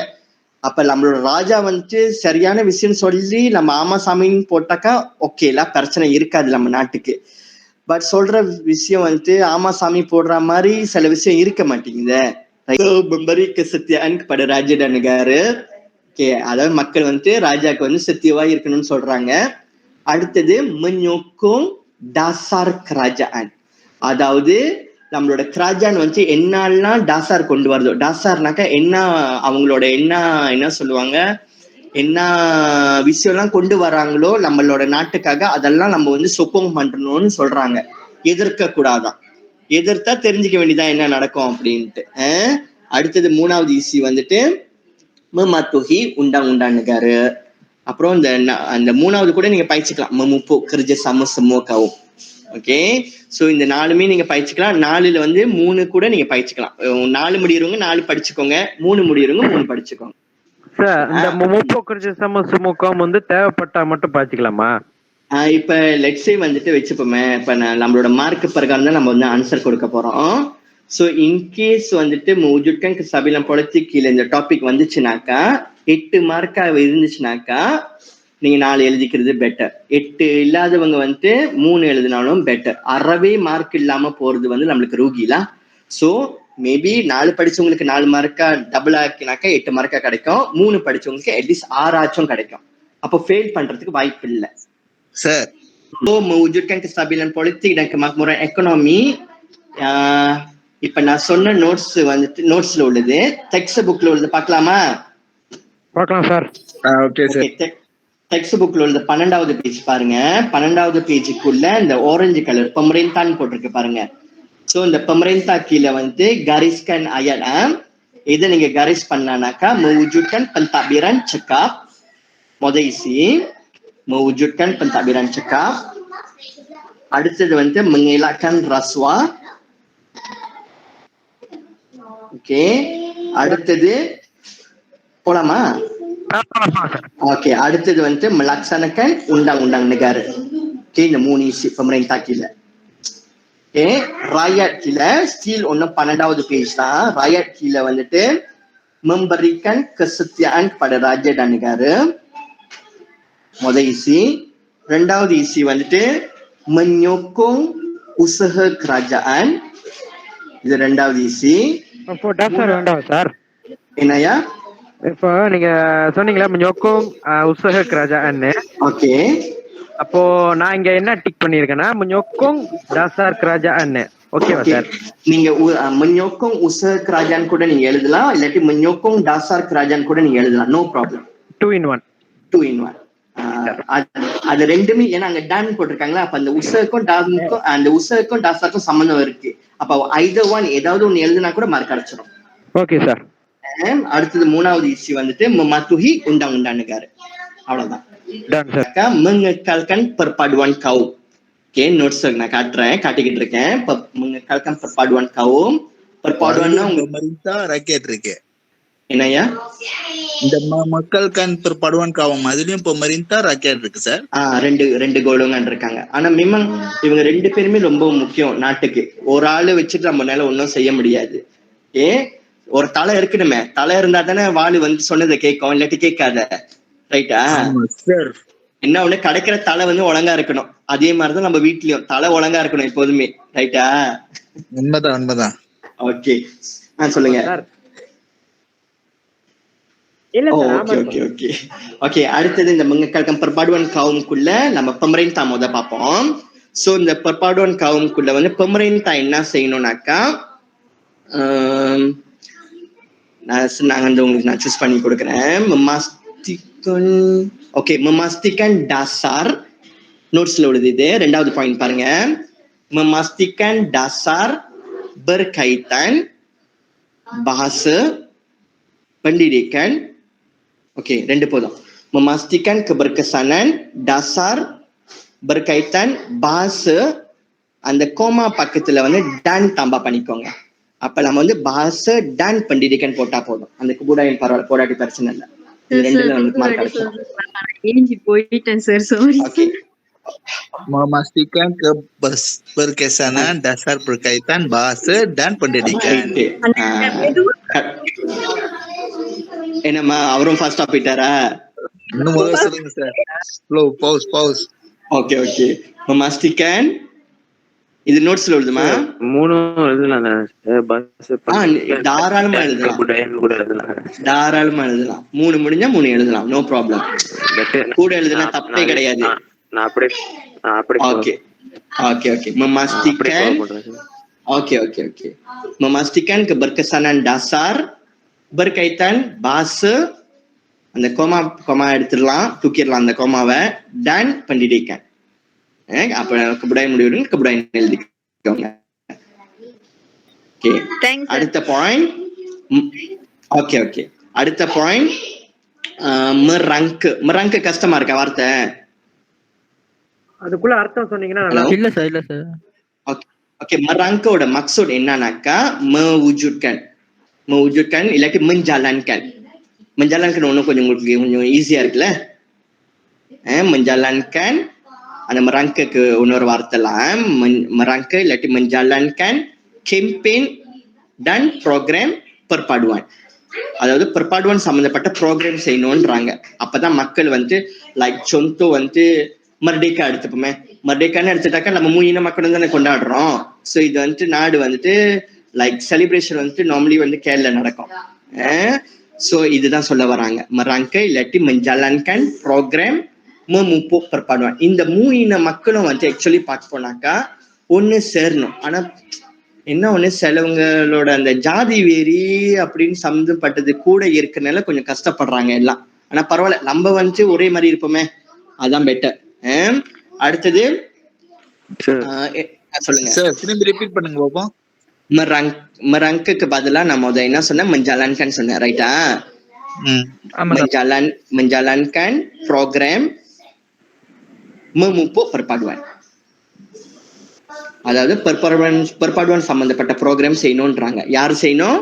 அப்ப நம்மளோட ராஜா வந்துட்டு சரியான விஷயம் சொல்லி நம்ம ஆமா சாமின்னு போட்டாக்கா ஓகேல, பிரச்சனை இருக்காது நம்ம நாட்டுக்கு. பட் சொல்ற விஷயம் வந்துட்டு ஆமா சாமி போடுற மாதிரி சில விஷயம் இருக்க மாட்டேங்குது. memberi kesetiaan kepada raja dan negara. Okay, அதாவது மக்கள் வந்துட்டு ராஜாக்கு வந்து சத்தியவா இருக்கணும்னு சொல்றாங்க. அடுத்தது menyokong dasar kerajaan. அதாவது நம்மளோட கிராஜான் வந்து என்னெல்லாம் டாசார் கொண்டு வருதோ, டாசார்னாக்கா என்ன, அவங்களோட என்ன சொல்லுவாங்க, என்ன விஷயம்லாம் கொண்டு வராங்களோ நம்மளோட நாட்டுக்காக, அதெல்லாம் நம்ம வந்து சொப்பம் பண்றணும்னு சொல்றாங்க. எதிர்க்க கூடாதான். எதிர்த்தா தெரிஞ்சுக்க வேண்டியதான் என்ன நடக்கும் அப்படின்ட்டு. அடுத்தது 3வது ஈஸி வந்துட்டு mematuhi undang-undang negara. அப்புறம் அந்த 3வது கூட நீங்க பயிற்சிக்கலாம், memupu kerjasama semua kaum. Okay, so இந்த 4மே நீங்க பயிற்சிக்கலாம். 4ல வந்து 3 கூட நீங்க பயிற்சிக்கலாம். 4 முடியறவங்க 4 படிச்சுக்கோங்க, 3 முடியறவங்க 3 படிச்சுக்கோங்க. சார், இந்த memupu kerjasama semua kaum வந்து தேவைப்பட்டா மட்டும் பாத்துக்கலாமா? இப்ப லெட்ஸ் சே வந்துட்டு வச்சுப்போமே, இப்ப நம்மளோட மார்க் பிரகாரம் தான் நம்ம வந்து ஆன்சர் கொடுக்க போறோம். சோ இன்கேஸ் வந்துட்டு mewujudkan kestabilan politik கீழே இந்த டாபிக் வந்துச்சுனாக்கா, 8 மார்க்கா இருந்துச்சுனாக்கா நீங்க 4 எழுதிக்கிறது பெட்டர். 8 இல்லாதவங்க வந்துட்டு 3 எழுதினாலும் பெட்டர். அறவே மார்க் இல்லாம போறது வந்து நம்மளுக்கு ரூகிலா. சோ மேபி 4 படிச்சவங்களுக்கு 4 மார்க்கா டபுள் ஆக்கினாக்கா 8 மார்க்கா கிடைக்கும். 3 படிச்சவங்களுக்கு அட்லீஸ்ட் 6 ஆச்சும் கிடைக்கும். அப்போ ஃபெயில் பண்றதுக்கு வாய்ப்பு இல்லை sir. mewujudkan kestabilan politik dan kemakmuran ekonomi இப்ப நான் சொன்ன நோட்ஸ் வந்துட்டு நோட்ஸ்ல உள்ளது, டெக்ஸ்ட் புக்ல உள்ளது பார்க்கலாமா? பார்க்கலாம் சார். Okay sir. டெக்ஸ்ட் புக்ல உள்ள 12வது பேஜ் பாருங்க. 12வது பேஜுக்குள்ள இந்த ஆரஞ்சு கலர் பெமரேன்தான் போட்டிருக்கு பாருங்க. சோ இந்த பெமரேன்தா கீழே வந்து gariskan ayat. இதை நீங்க garis பண்ணானாக்கா mewujudkan pentadbiran cekap. முதல் isi mewujudkan pentadbiran cekap. அடுத்தது வந்து mengelakkan rasuah. ஓகே, அடுத்தது போலாமா? Okey, அடுத்தது வந்து melaksanakan undang-undang negara. Okey, இந்த 3 isi pemerintah kila. Okey, rakyat kila still ஒன்னும் 12வது பேஜ் தான். rakyat kila வந்துட்டு memberikan kesetiaan kepada raja dan negara. முதல் isi. இரண்டாவது isi வந்துட்டு menyokong usaha kerajaan. இது இரண்டாவது isi. அப்போ டாக்டர் வேண்டாம் சார். என்னையா? இப்போ நீங்க சொன்னீங்களா menyokong usaha kerajaan. ஓகே, அப்போ நான் இங்க என்ன டிக் பண்ணிருக்கேன்னா menyokong dasar kerajaan. ஓகேவா சார்? நீங்க menyokong usaha kerajaan கூட நீங்க எழுதலாம், இல்லாட்டி menyokong dasar kerajaan கூட நீங்க எழுதலாம். No problem. 2 in 1. 2 in 1. அது ரெண்டுமே ஏன்னா அங்க டான் போட்டிருக்காங்களா, அப்ப அந்த உசக்கும் டானுக்கும் அந்த உசக்கும் டாசாக்கும் சம்பந்தம் இருக்கு. அப்ப either one ஏதாவது ஒண்ணு எழுதுனா கூட மார்க் கிடைச்சிடும். Okay sir. அடுத்தது மூணாவது isi வந்துட்டு mematuhi undang-undang negara. அவ்வளவுதான். Ton sir. mengekalkan perpaduan kaum. Okay, notes நான் காட்டிக்கிட்டு இருக்கேன். mengekalkan perpaduan kaum. perpaduanனா pemerintah rakyat இருக்கு. என்னையா? இந்த மக்கள்கான் perpaduan kaum அதுலயும் pemerintah rakyat இருக்கு சார். ரெண்டு கோலுங்க இருக்காங்க. ஆனா மிமங் இவங்க ரெண்டு பேருமே ரொம்ப முக்கியம் நாட்டுக்கு. ஒரு ஆளு வச்சுட்டு நம்மளால ஒன்னும் செய்ய முடியாது. ஒரு தலை இருக்கணுமே, தலை இருந்தா தானே வாளு வந்து சொன்னதை கேட்கும், இல்லாட்டி கேட்காத. ரைட்டா? என்ன ஒண்ணு, கிடைக்கிற தலை வந்து ஒழுங்கா இருக்கணும். அதே மாதிரிதான் நம்ம வீட்லயும் தலை ஒழுங்கா இருக்கணும் எப்போதுமே. ரைட்டா? உண்மைதான். ஓகே, சொல்லுங்க. ஓகே, அடுத்தது இந்த mengekalkan perpaduan kaumக்குள்ள நம்ம pemerintah முத பார்ப்போம். சோ இந்த perpaduan kaumக்குள்ள வந்து pemerintah என்ன செய்யணும்னாக்கா, நான் வந்து உங்களுக்கு நான் சூஸ் பண்ணி கொடுக்குறேன். memastikan dasar. நோட்ஸ்ல உள்ளது இது. ரெண்டாவது பாயிண்ட் பாருங்க. memastikan dasar berkaitan bahasa pendidikan. Okey, ரெண்டு போதும். memastikan keberkesanan dasar berkaitan bahasa. அந்த கோமா பக்கத்துல வந்து dan tambah பண்ணிக்கோங்க. அப்ப நம்ம வந்து bahasa dan pendidikan போட்டா போதும். அந்த kebudayaan பரவாயில்ல, போடாட்டி பிரச்சனை இல்லை. இது ரெண்டுல நமக்கு மார்க் கிடைச்சிடும். போயிட்டேன் sir, sorry. Okay, memastikan keberkesanan dasar berkaitan bahasa dan pendidikan. என்னம்மா அவரும் ஃபாஸ்டா போயிட்டாரா? இன்னும் முதல்ல சொல்லுங்க sir. Slow pause. Okay, memastikan. இது நோட்ஸ்ல எழுதுமா? 3 எழுதலாம் தாராளமா எழுதலாம். 3 முடிஞ்சா 3 எழுதலாம். No problem. கூட எழுதுனா தப்பே கிடையாது. நான் அப்படியே okay. memastikan keberkesanan dasar berkaitan bahasa. அந்த கோமா எடுத்துடலாம், தூக்கிடலாம் அந்த கோமாவை. dan pendidikan. அப்ப கபுடாய் முடிவுடன் கபுடாய் எழுதிக்கோங்க. ஓகே, அடுத்த பாயிண்ட். ஓகே, அடுத்த பாயிண்ட் merangka கஷ்டமா இருக்கா வார்த்தை? அதுக்குள்ள அர்த்தம் சொன்னீங்கன்னா நல்லா. இல்ல சார். ஓகே, merangkaோட maksud என்னன்னாக்கா mewujudkan இல்லாட்டி menjalankan. ஒண்ணு கொஞ்சம் ஈஸியா இருக்குல்ல. menjalankan. அந்த merangkaக்கு இன்னொரு வார்த்தைலாம் merangka இல்லாட்டி menjalankan campaign dan program perpaduan. அதாவது perpaduan சம்பந்தப்பட்ட ப்ரோக்ராம் செய்யணும்ன்றாங்க. அப்பதான் மக்கள் வந்து லைக் சொந்தோ வந்து மர்டேக்கா எடுத்துப்போமே. மர்டேக்கான்னு எடுத்துட்டாக்கா நம்ம 3 இன மக்களும் தானே கொண்டாடுறோம். ஸோ இது வந்துட்டு நாடு வந்துட்டு லைக் செலிப்ரேஷன் வந்துட்டு நார்மலி வந்து கேரளா நடக்கும். ஸோ இதுதான் சொல்ல வராங்க. merangka இல்லாட்டி menjalankan program memupuk perpaduan. இந்த 3 இன மக்களும் வந்து ஆக்சுவலி பார்க்க போனாக்கா ஒண்ணு சேரணும். ஆனா என்ன ஒண்ணு சிலவங்களோட அந்த ஜாதி வெறி அப்படின்னு சம்மந்தப்பட்டது கூட இருக்கனால கொஞ்சம் கஷ்டப்படுறாங்க எல்லாம். ஆனா பரவாயில்ல, நம்ம வந்துட்டு ஒரே மாதிரி இருப்போமே, அதான் பெட்டர். அடுத்தது சொல்லுங்க சார், திரும்பி ரிப்பீட் பண்ணுங்க பாப்போம். merangka பதிலா நான் முதல்ல என்ன சொன்னேன், menjalankan சொன்னேன், ரைட்டா? menjalankan program memupuk perpaduan. அதாவது perpaduan சம்பந்தப்பட்ட ப்ரோக்ராம் செய்யணும்ன்றாங்க. யாரு செய்யணும்?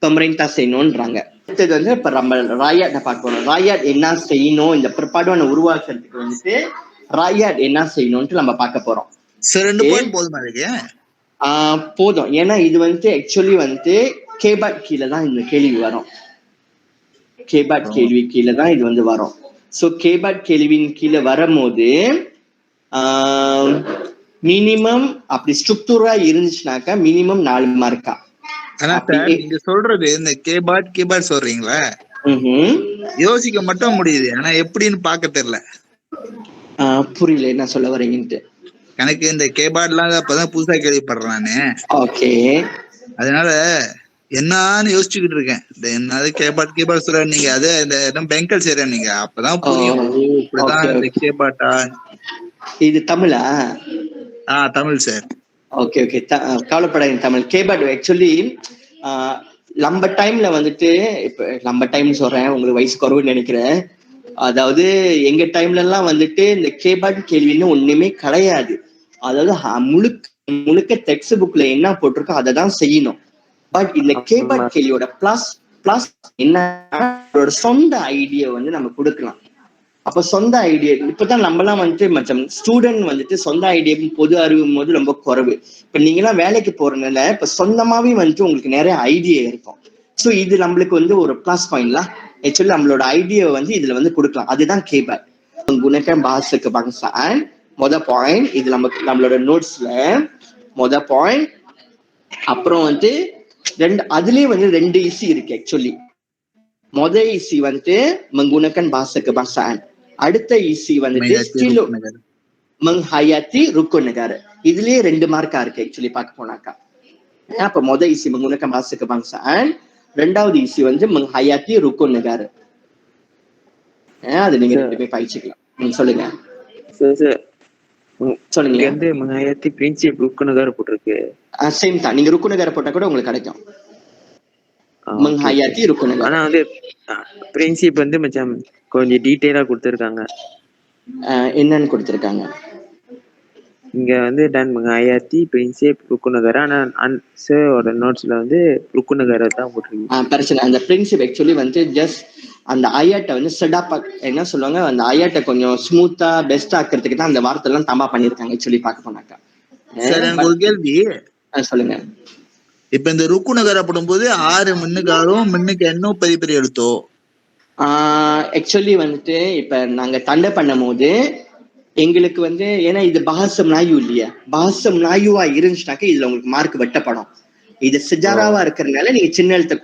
pemerintah செய்யணும்ன்றாங்க. அடுத்தது வந்து இப்ப நம்ம ராயாட் பார்க்கணும். ராயாட் என்ன செய்யணும், இந்த perpaduan உருவாக்குறதுக்கு வந்துட்டு ராயாட் என்ன செய்யணும்னு நம்ம பார்க்க போறோம். போதும். ஏன்னா இது வந்து ஆக்சுவலி வந்து கேபாட் கீழே தான் இந்த கேள்வி வரும். கேபாட் கேள்வி கீழே தான் இது வந்து வரும். சோ கேபாட் கேள்வியின் கீழே வரும்போது மினிமம் அப்படி ஸ்ட்ரக்சரா இருந்துச்சுனாக்கா மினிமம் 4 மார்க்கா. நீங்க சொல்றது இந்த கேபாட் சொல்றீங்களா, யோசிக்க மட்டும் முடியுது, ஆனா எப்படின்னு பாக்க தெரியல. புரியல என்ன சொல்ல வரீங்கன்ட்டு. எனக்கு இந்த கேபாட்லாம் அப்பதான் புதுசா கேள்விப்படுறானே. ஓகே, அதனால என்னன்னு யோசிச்சுக்கிட்டு இருக்கேன். என்னது கேபாட் சொல்ற நீங்க, அது இந்த பெங்கல் செய்யற நீங்க, அப்பதான் புரியும். இப்படிதான் இந்த கேபாட்டா. இது தமிழா? தமிழ் சார். ஓகே ஓகே, கவலைப்படாதீங்க, தமிழ். கேபாட் ஆக்சுவலி நம்ம டைம்ல வந்துட்டு, இப்ப நம்ம டைம் சொல்றேன், உங்களுக்கு வயசு குறைவுன்னு நினைக்கிறேன். அதாவது எங்க டைம்ல எல்லாம் வந்துட்டு இந்த கேபாட் கேள்வின்னு ஒண்ணுமே கிடையாது. அதாவது முழுக்க டெக்ஸ்ட் புக்ல என்ன போட்டிருக்கோ அதை தான் செய்யணும். பட் இந்த கேபாட் கேள்வியோட பிளஸ் என்ன, சொந்த ஐடியா வந்து நம்ம கொடுக்கலாம். அப்ப சொந்த ஐடியா இப்பதான் நம்மலாம் வந்துட்டு மச்சம் ஸ்டூடெண்ட் வந்துட்டு சொந்த ஐடியா பொது அறிவும் போது ரொம்ப குறைவு. இப்ப நீங்க எல்லாம் வேலைக்கு போறதுனால இப்ப சொந்தமாவே வந்துட்டு உங்களுக்கு நிறைய ஐடியா இருக்கும். ஸோ இது நம்மளுக்கு வந்து ஒரு பிளஸ் பாயிண்ட்லாம். ஆக்சுவலி நம்மளோட ஐடியா வந்து இதுல வந்து கொடுக்கலாம். அதுதான் கேபாட். குணக்கம் பாசுக்கு பங்சான் பாயிண்ட். இது நம்மளோட நோட்ஸ்ல பாயிண்ட். அப்புறம் வந்து அதுலயே வந்து 2 இசி இருக்கு. ஆக்சுவலி இசி வந்துட்டு மங்குனக்கன் பாசுக்கு பங்சான். அடுத்த இசி வந்துட்டு ஸ்டிலோ menghayati rukun negara. இதுலயே 2 மார்க்கா இருக்கு ஆக்சுவலி பார்க்க போனாக்கா. அப்ப இசி menggunakan bahasa kebangsaan, ரெண்டாவது இசி வந்து menghayati rukun negara. அது நீங்க ரெண்டுமே பயிற்சிக்கலாம். நீங்க சொல்லுங்க. சொல்லுங்க. வந்து menghayati prinsip rukun negara போட்டிருக்கு. சேம் தான். நீங்க rukun negara போட்டா கூட உங்களுக்கு கிடைக்கும். menghayati rukun negara. ஆனா வந்து பிரின்சிப் வந்து மச்சான் கொஞ்சம் டீடைலா கொடுத்திருக்காங்க. என்னன்னு கொடுத்திருக்காங்க இங்க வந்து ton menghayati prinsip rukun negara. ஆனா சாரோட நோட்ஸ்ல வந்து rukun negara தான் போட்டிருக்கு. பிரச்சனை. அந்த பிரின்சிப் ஆக்சுவலி வந்து ஜஸ்ட் அந்த ஐயாட்டை வந்து செடாப்பா என்ன சொல்லுவாங்க, அந்த ஐயாட்டை கொஞ்சம் ஸ்மூத்தா பெஸ்ட் ஆக்கிறதுக்கு தான் அந்த வார்த்தை எல்லாம் தம்பா பண்ணிருக்காங்க ஆக்சுவலி பார்க்க போனாக்கா. ஒரு கேள்வி சொல்லுங்க. இப்ப இந்த ருக்கு நகர போடும்போது 6 மின்னுக்காரும் மின்னுக்கு என்ன பெரிய எழுத்தோ? ஆக்சுவலி வந்துட்டு இப்ப நாங்க தண்டை பண்ணும் போது எங்களுக்கு வந்து, ஏன்னா இது பாசம் நாயு இல்லையா, பாசம் நாயுவா இருந்துச்சுனாக்க இதுல உங்களுக்கு மார்க் வெட்டப்படும். இது சிஜாராவா இருக்கிறதுனால நீங்க சின்ன எழுத்த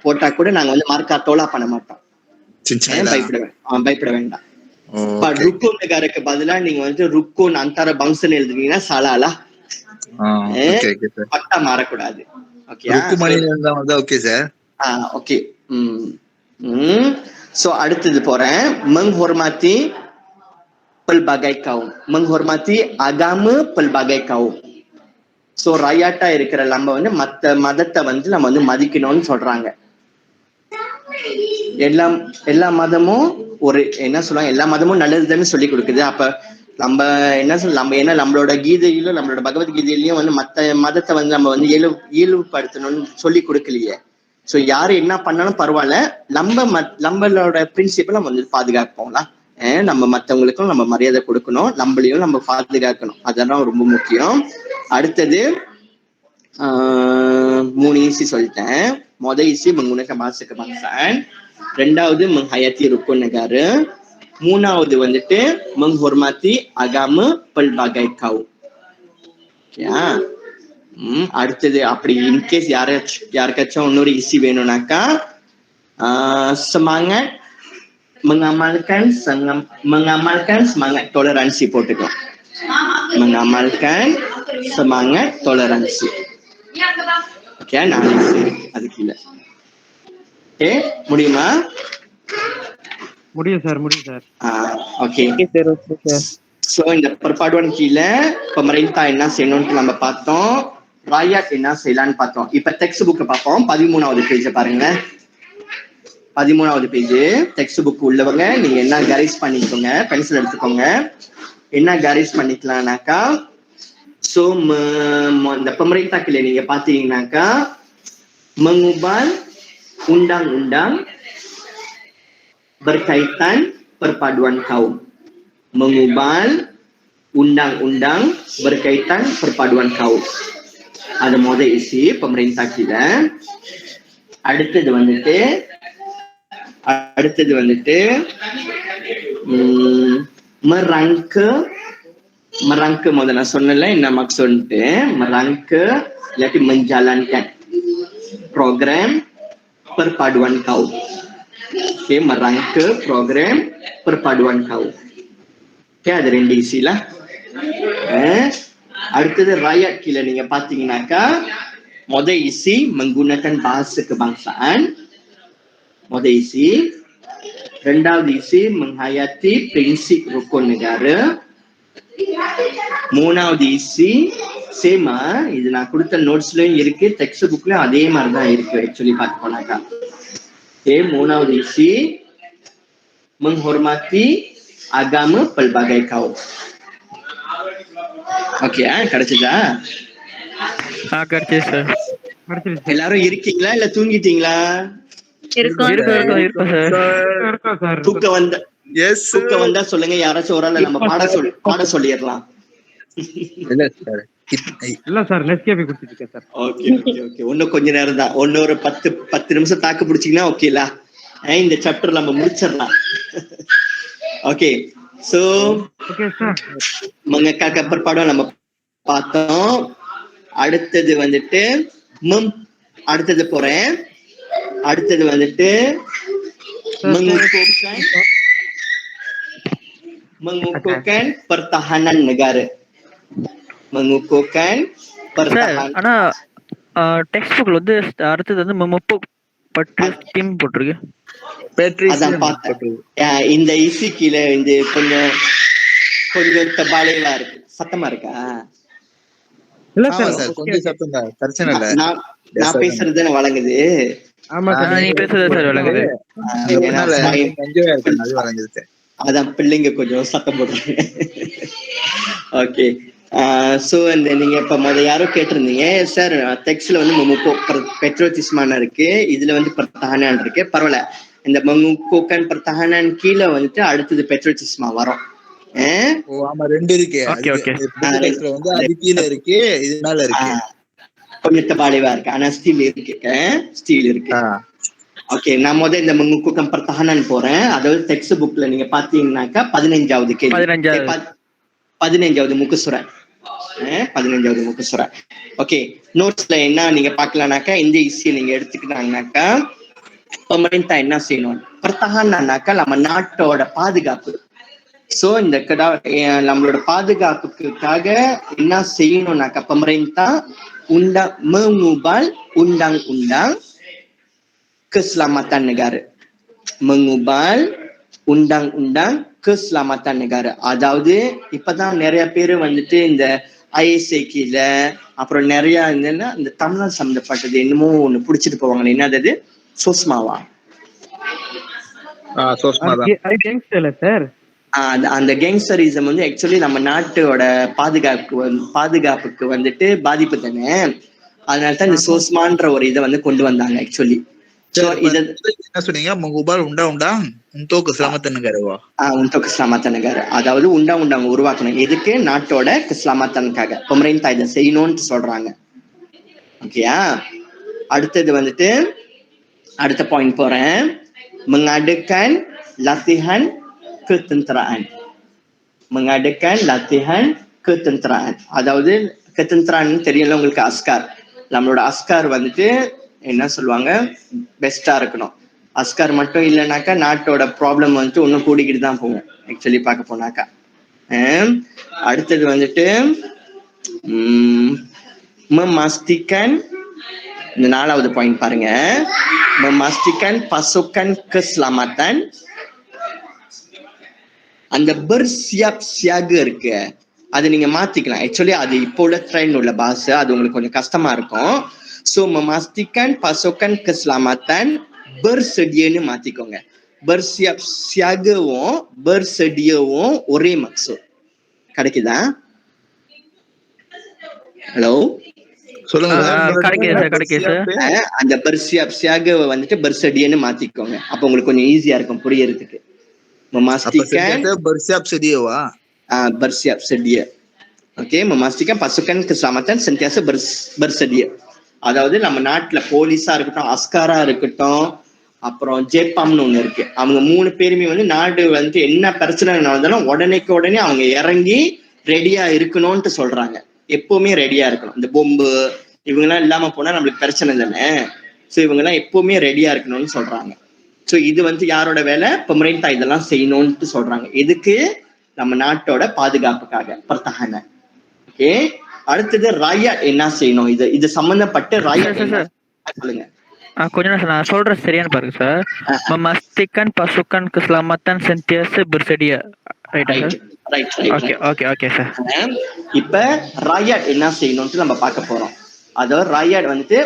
போட்டா கூட நாங்க வந்து மார்க்கா தோலா பண்ண மாட்டோம். பயப்பட வேண்டாம். ருக்கு நகருக்கு பதிலா நீங்க வந்து ருக்குன் அந்தார பங்சன் எழுதுனீங்கன்னா சலாலா பட்டா மாறக்கூடாது. ஓகே. சோ அடுத்தது போறேன். menghormati pelbagai kaum, menghormati agama pelbagai kaum. So ராயாட்டா இருக்கிற நம்ம வந்து மத்த மதத்தை வந்து நம்ம வந்து மதிக்கணும்னு சொல்றாங்க. எல்லா மதமும் ஒரு என்ன சொல்லுவாங்க, எல்லா மதமும் நல்லதுன்னு சொல்லி கொடுக்குது. அப்ப நம்ம என்ன நம்ம ஏன்னா நம்மளோட கீதையிலும் நம்மளோட பகவத்கீதையிலயும் வந்து மத்த மதத்தை வந்து நம்ம வந்து இழிவுபடுத்தணும்னு சொல்லி கொடுக்கலையே. சோ யாரு என்ன பண்ணாலும் பரவாயில்ல, நம்மளோட பிரின்சிபல் நம்ம வந்து பாதுகாப்போம்ல. நம்ம மத்தவங்களுக்கும் நம்ம மரியாதை கொடுக்கணும், நம்மளையும் நம்ம பாதுகாக்கணும். அதெல்லாம் ரொம்ப முக்கியம். அடுத்தது 3 ஈசி சொல்லிட்டேன். ஈசி menggunakan bahasa kebangsaan, ரெண்டாவது menghayati rukun negara, மூணாவது வந்துட்டு menghormati agama pelbagai kaum. அடுத்தது அப்படி இன்கேஸ் யாருக்காச்சும் இன்னொரு ஈசி வேணும்னாக்கா semangat mengamalkan semangat toleransi போட்டுக்கலாம். mengamalkan semangat toleransi. ஓகே 4 இசை இருக்கு அது கீழே. ஓகே முடியுமா? முடியும் சார், முடியும் sir. Okay okay sir, okay sir. So இந்த perpaduan கீழே pemerintah என்ன செய்யணும்னு நம்ம பார்த்தோம், rakyat என்ன செய்யலான்னு பார்த்தோம். இப்ப டெக்ஸ்ட் புக் பார்ப்போம். 13வது பேஜ் பாருங்க. 13வது பேஜ் டெக்ஸ்ட் புக் உள்ளவங்க நீங்க என்ன கரைஸ் பண்ணிக்கோங்க, பென்சில் எடுத்துக்கோங்க. என்ன கரைஸ் பண்ணிக்கலாம்னாக்கா, சோ இந்த pemerintah கீழே நீங்க பாத்தீங்கன்னாக்கா, mengubah undang-undang berkaitan perpaduan kaum. Mengubah undang-undang berkaitan perpaduan kaum. Ada model isi pemerintah kita. அடுத்தது வந்துட்டு merangka முதல்ல நான் சொன்னல என்ன maksudnya merangka iaitu menjalankan program perpaduan kaum. Okay, merangka program perpaduan kaum. Okay, ada 2 isi lah. அடுத்தது rakyat kila நீங்க பாத்தீங்கன்னாக்கா, முதல் isi menggunakan bahasa kebangsaan. முதல் isi. இரண்டாவது isi menghayati prinsip rukun negara. மூணாவது isi சேமா, இது நான் கொடுத்த நோட்ஸ்லயும் இருக்கு, டெக்ஸ்ட் புக்லயும் அதே மாதிரி தான் இருக்கு ஆக்சுவலி பார்க்க போனாக்கா. மூணாவது isi menghormati agama pelbagai kaum. Okay கிடைச்சதா? கிடைச்சது சார். எல்லாரும் இருக்கீங்களா இல்ல தூங்கிட்டீங்களா? இருக்கும் சார். தூக்கம் வந்தா சொல்லுங்க, யாராச்சும் ஒரு ஆள் நம்ம பாட சொல்லிடலாம். இல்ல சார், நெஸ்கேஃபே குடிச்சிட்டு சார். ஓகே ஓகே ஓகே, இன்னும் கொஞ்ச நேரம் தான், ஒரு 10 நிமிஷம் தாக்கு பிடிச்சீங்கன்னா ஓகேலா, இந்த சாப்டர் நம்ம முடிச்சிடலாம். ஓகே சோ mengekalkan perpaduan நம்ம பார்த்தோம். அடுத்தது வந்துட்டு அடுத்தது போறேன். அடுத்தது வந்துட்டு mengukuhkan pertahanan negara. mengukuhkan pertahanan. ஆனா டெக்ஸ்ட் புக்ல வந்து அடுத்தது வந்து முப்பு பற்றி ஸ்கீம் போட்டுருக்கு. அதான் பார்த்தேன். இந்த இசி கீழே இந்த கொஞ்சம் தபாலையா இருக்கு, சத்தமா இருக்கா? இல்ல சார் கொஞ்சம் சத்தம் தான், பிரச்சனை இல்ல. நான் பேசுறது வழங்குது. ஆமா சார், நீ பேசுறது சார் வழங்குது. அதான் பிள்ளைங்க கொஞ்சம் சத்தம் போடுறாங்க. ஓகே சோ நீங்க இப்ப யாரோ கேட்டிருந்தீங்க சார், டெக்ஸ்ட்ல வந்து பெட்ரோசிஸ்மான இருக்கு, இதுல வந்து pertahanan இருக்கு. பரவாயில்ல, இந்த mengukuhkan pertahanan கீழே வந்துட்டு அடுத்தது பெட்ரோசிஸ்மா வரும். ஆமா, 2 இருக்கு. வந்து அது கீழே இருக்கு, இது மேல இருக்கு. கொஞ்சம் தபாலிவா இருக்கு, ஆனா ஸ்டீல் இருக்கு. ஓகே, நான் இந்த mengukuhkan pertahanan போறேன். அதாவது டெக்ஸ்ட் புக்ல நீங்க பாத்தீங்கன்னாக்கா 15வது கேள்வி, 15வது முக்குசுரை. 15வது முக்குசுரை. ஓகே, நோட்ஸ்ல என்ன நீங்க பாக்கலாம்னாக்கா, இந்த இசியை நீங்க எடுத்துக்கிட்டாங்கனாக்கா, pemerintah என்ன செய்யணும், pertahananனாக்கா நம்ம நாட்டோட பாதுகாப்பு. சோ இந்த நம்மளோட பாதுகாப்புக்காக என்ன செய்யணும்னாக்கா, pemerintah mengubah undang-undang keselamatan negara. mengubah undang-undang keselamatan negara. அதாவது இப்பதான் நிறைய பேர் வந்துட்டு இந்த ISA கீழே அப்புறம் நிறைய இந்த தமிழ்நாடு சம்பந்தப்பட்டது என்னமோ ஒண்ணு புடிச்சிட்டு போவாங்க. என்னது சோஸ்மாவா? அந்த கேங்ஸ்டரிசம் வந்து ஆக்சுவலி நம்ம நாட்டோட பாதுகாப்புக்கு வந்துட்டு பாதிப்பு தானே. அதனாலதான் இந்த சோஸ்மான்ற ஒரு இதை வந்து கொண்டு வந்தாங்க ஆக்சுவலி. என்ன சொன்னீங்க? mengubah undang-undang untuk keselamatan negara. untuk keselamatan negara. அதாவது undang-undang உருவாக்கணும். எதுக்கு? நாட்டோட keselamatanக்காக. pemerintah இதை செய்யணும்னு சொல்றாங்க. ஓகேயா? அடுத்தது வந்துட்டு அடுத்த பாயிண்ட் போறேன். mengadakan latihan ketenteraan. mengadakan latihan ketenteraan. அதாவது ketenteraan தெரியல உங்களுக்கு, அஸ்கார். நம்மளோட அஸ்கார் வந்துட்டு என்ன சொல்லுவாங்க, பெஸ்டா இருக்கணும். அஸ்கார் மட்டும் இல்லைனாக்கா நாட்டோட ப்ராப்ளம் வந்துட்டு இன்னும் கூடிக்கிட்டு தான் போகும் ஆக்சுவலி பார்க்க போனாக்கா. அடுத்தது வந்துட்டு memastikan, இந்த 4வது பாயிண்ட் பாருங்க, memastikan pasukan keselamatan, அந்த bersiap siaga இருக்கு, அது நீங்க மாத்திக்கலாம். ஆக்சுவலி அது இப்போ உள்ள ட்ரெண்ட் உள்ள பாஸ், அது உங்களுக்கு கொஞ்சம் கஷ்டமா இருக்கும். So memastikan pasukan keselamatan bersediaன்னு மாத்திக்கோங்க. bersiap siagaவும் bersediaவும் ஒரே maksud. கிடைக்குதா? ஹலோ, சொல்லுங்க கிடைக்குது சார். அந்த bersiap siaga வந்துட்டு bersediaன்னு மாத்திக்கோங்க. அப்ப உங்களுக்கு கொஞ்சம் ஈஸியா இருக்கும் புரியறதுக்கு. memastikan bersiap sediaவா? bersiap sedia. Okay, memastikan pasukan keselamatan sentiasa bersedia. அதாவது நம்ம நாட்டுல போலீஸா இருக்கட்டும், அஸ்காரா இருக்கட்டும், அப்புறம் ஜேபாம்னு ஒண்ணு இருக்கு, அவங்க 3 பேருமே வந்து நாடு வந்து என்ன பிரச்சனை நடந்தாலும் உடனே அவங்க இறங்கி ரெடியா இருக்கணும்னு சொல்றாங்க. எப்பவுமே ரெடியா இருக்கணும். இந்த பொம்பு இவங்கெல்லாம் இல்லாம போனா நம்மளுக்கு பிரச்சனை தானே. ஸோ இவங்கெல்லாம் எப்பவுமே ரெடியா இருக்கணும்னு சொல்றாங்க. ஸோ இது வந்து யாரோட வேலை? பெமரேன்தா இதெல்லாம் செய்யணும்னு சொல்றாங்க. எதுக்கு? நம்ம நாட்டோட பாதுகாப்புக்காக, பர்தஹான. ஓகே, அடுத்தது ராயாட் என்ன செய்யணும்? இது சம்பந்தப்பட்ட ராயாட் சொல்லுங்க. கொஞ்சம் நான் சொல்றேன் சரியான பாருங்க sir. memastikan pasukan keselamatan sentiasa bersedia. Right. Okay sir. இப்ப ராயாட் என்ன செய்யணும்னு நம்ம பார்க்க போறோம். அதாவது ராயாட் வந்துட்டு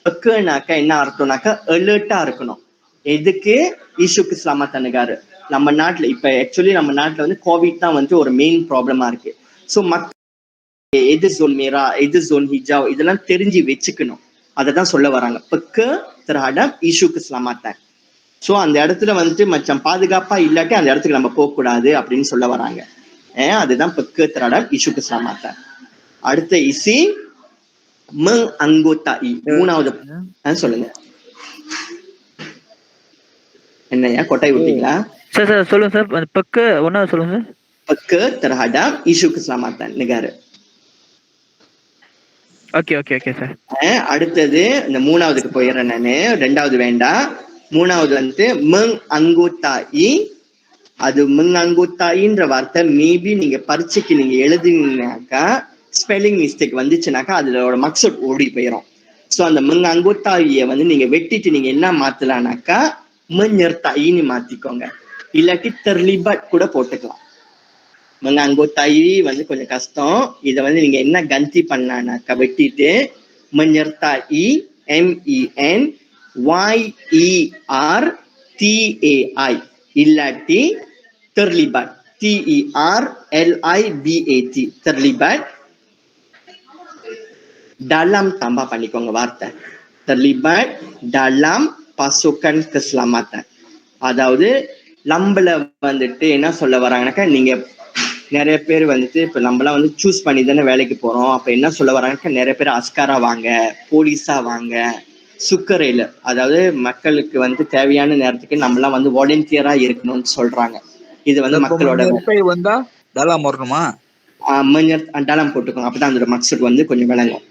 பெக்குனாக்கா என்ன அர்த்தம்னாக்கா அலர்ட்டா இருக்கணும். எதுக்கு? Issue keselamatan negara. நம்ம நாட்டுல இப்ப ஆக்சுவலி நம்ம நாட்டுல வந்து கோவிட் தான் வந்து ஒரு மெயின் ப்ராப்ளமா இருக்கு. ஸோ எது ஜோன் மேரா, எது ஜோன் ஹிஜாவ், இதெல்லாம் தெரிஞ்சு வச்சுக்கணும். அதை தான் சொல்ல வராங்க, பெக்கு terhadap isu keselamatan. ஸோ அந்த இடத்துல வந்துட்டு மச்சம் பாதுகாப்பா இல்லாட்டி அந்த இடத்துக்கு நம்ம போகக்கூடாது அப்படின்னு சொல்ல வராங்க. அதுதான் பெக்கு terhadap isu keselamatan. அடுத்த இசி menganggotai, 3வது சொல்லுங்க. என்னையா கொட்டாய் விட்டீங்களா? சார் சொல்லுங்க சார். பெக்கு 1வது சொல்லுங்க சார். பெக்கு terhadap isu keselamatan negara. Okay sir. அடுத்தது இந்த 3வதுக்கு போயிடுறேன் நானு, 2வது வேண்டாம். 3வது வந்து menganggotai. அது menganggotai-ன்ற வார்த்தை மேபி நீங்க பரீட்சைக்கு நீங்க எழுதினாக்கா ஸ்பெல்லிங் மிஸ்டேக் வந்துச்சுனாக்கா அதோட மக்சட் ஓடி போயிடும். ஸோ அந்த menganggotai-ய வந்து நீங்க வெட்டிட்டு நீங்க என்ன மாத்தலாம்னாக்கா menyertai-ன்னு மாத்திக்கோங்க, இல்லாட்டி terlibat கூட போட்டுக்கலாம். menganggotai வந்து கொஞ்சம் கஷ்டம். இதை வந்து நீங்க என்ன கந்தி பண்ணலாம்னாக்கா வெட்டிட்டு menyertai, MENYERTAI, இல்லாட்டி terlibat, TERLIBAT, terlibat. dalam tambah பண்ணிக்கோங்க வார்த்தை, terlibat dalam pasukan keselamatan. அதாவது நம்மள வந்துட்டு என்ன சொல்ல வராங்கனாக்கா, நீங்க நிறைய பேர் வந்துட்டு இப்ப நம்மளாம் வந்து சூஸ் பண்ணி தானே வேலைக்கு போறோம். அப்ப என்ன சொல்ல வராங்கனாக்கா, நிறைய பேர் அஸ்காரா வாங்க, போலீஸா வாங்க, சுக்கரையில, அதாவது மக்களுக்கு வந்து தேவையான நேரத்துக்கு நம்மளாம் வந்து வாலண்டியரா இருக்கணும்னு சொல்றாங்க. இது வந்து மக்களோட வந்தா dalam வரணுமா? dalam போட்டுக்கோங்க, அப்பதான் அதோட மக்சட் வந்து கொஞ்சம் விளங்கும்.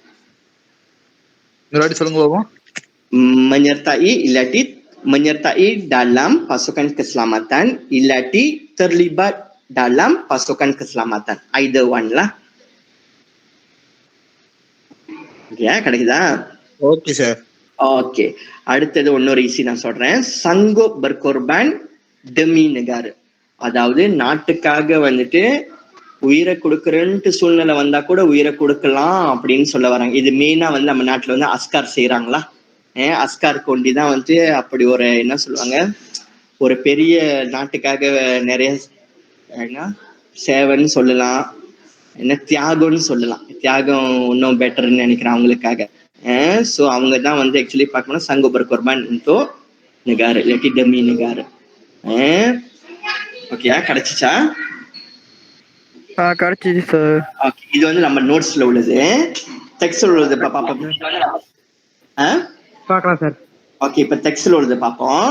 சொல்லுங்க Baba. menyertai illaட்டி menyertai dalam pasukan keselamatan, illaட்டி terlibat dalam pasukan keselamatan. Either one lah. கிடைக்குதா? Okay sir. ஓகே, அடுத்தது இன்னொரு ஈஸி நான் சொல்றேன். sanggup berkorban demi negara. அதாவது நாட்டுக்காக வந்துட்டு உயிரை கொடுக்கறன்ட்டு சூழ்நிலை வந்தா கூட உயிரை கொடுக்கலாம் அப்படின்னு சொல்ல வராங்க. இது மெயினா வந்து நம்ம நாட்டுல வந்து அஸ்கார் செய்யறாங்களா? அஸ்கார் கொண்டிதான் வந்து அப்படி ஒரு என்ன சொல்லுவாங்க, ஒரு பெரிய நாட்டுக்காக நிறைய சேவைன்னு சொல்லலாம், என்ன தியாகம்னு சொல்லலாம். தியாகம் இன்னும் பெட்டர்ன்னு நினைக்கிறேன் அவங்களுக்காக. ஸோ அவங்க தான் வந்து ஆக்சுவலி பார்க்கணும் sanggup berkorban untuk negara, இல்லாட்டி demi negara. ஓகே, கிடைச்சிச்சா? கிடைச்சிச்சு சார். ஓகே, இது வந்து நம்ம நோட்ஸ்ல உள்ளது. டெக்ஸ்ட்ல உள்ளது பார்க்கலாம் சார். ஓகே, இப்ப டெக்ஸ்ட்ல உள்ளது பார்ப்போம்.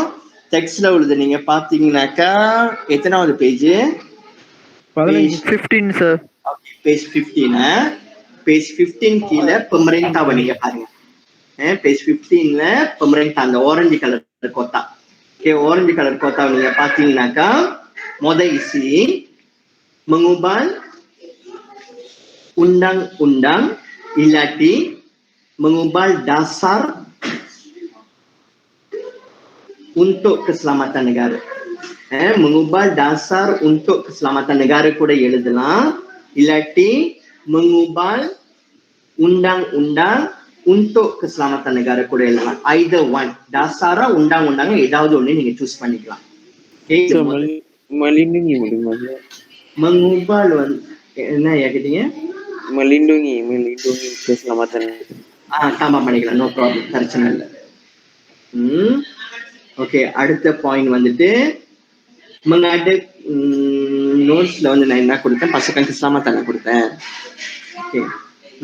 டெக்ஸ்ட்ல உள்ளது நீங்க பாத்தீங்கன்னாக்கா எத்தனாவது page? 15 sir. Okay, page 15. Page 15 கீழே பெமரேன்தாவை நீங்க பாருங்க. பேஜ் 15ல பெமரேன்தா, அந்த ஆரஞ்சு கலர் கோத்தா. ஓகே, ஆரஞ்சு கலர் கோத்தாவை நீங்க பாத்தீங்கன்னாக்கா முதல் isi mengubah undang-undang illaட்டி mengubah dasar untuk keselamatan negara. Mengubah dasar untuk keselamatan negara கூட எழுதலாம். இல்லாட்டி mengubah undang-undang untuk keselamatan negara கூட எழுதலாம். Either one. dasara undang-undang ஏதாவது ஒண்ணு நீங்க சூஸ் பண்ணிக்கலாம். So, melindungi boleh maksud? Mengubah என்ன கேட்டீங்க? melindungi keselamatan. ஆமா பண்ணிக்கலாம், நோ ப்ராப்ளம், பிரச்சனை இல்லை. ஓகே, அடுத்த பாயிண்ட் வந்துட்டு முன்னாடி நோட்ஸ்ல வந்து நான் என்ன கொடுத்தேன், pasukan keselamatan கொடுத்தேன். ஓகே,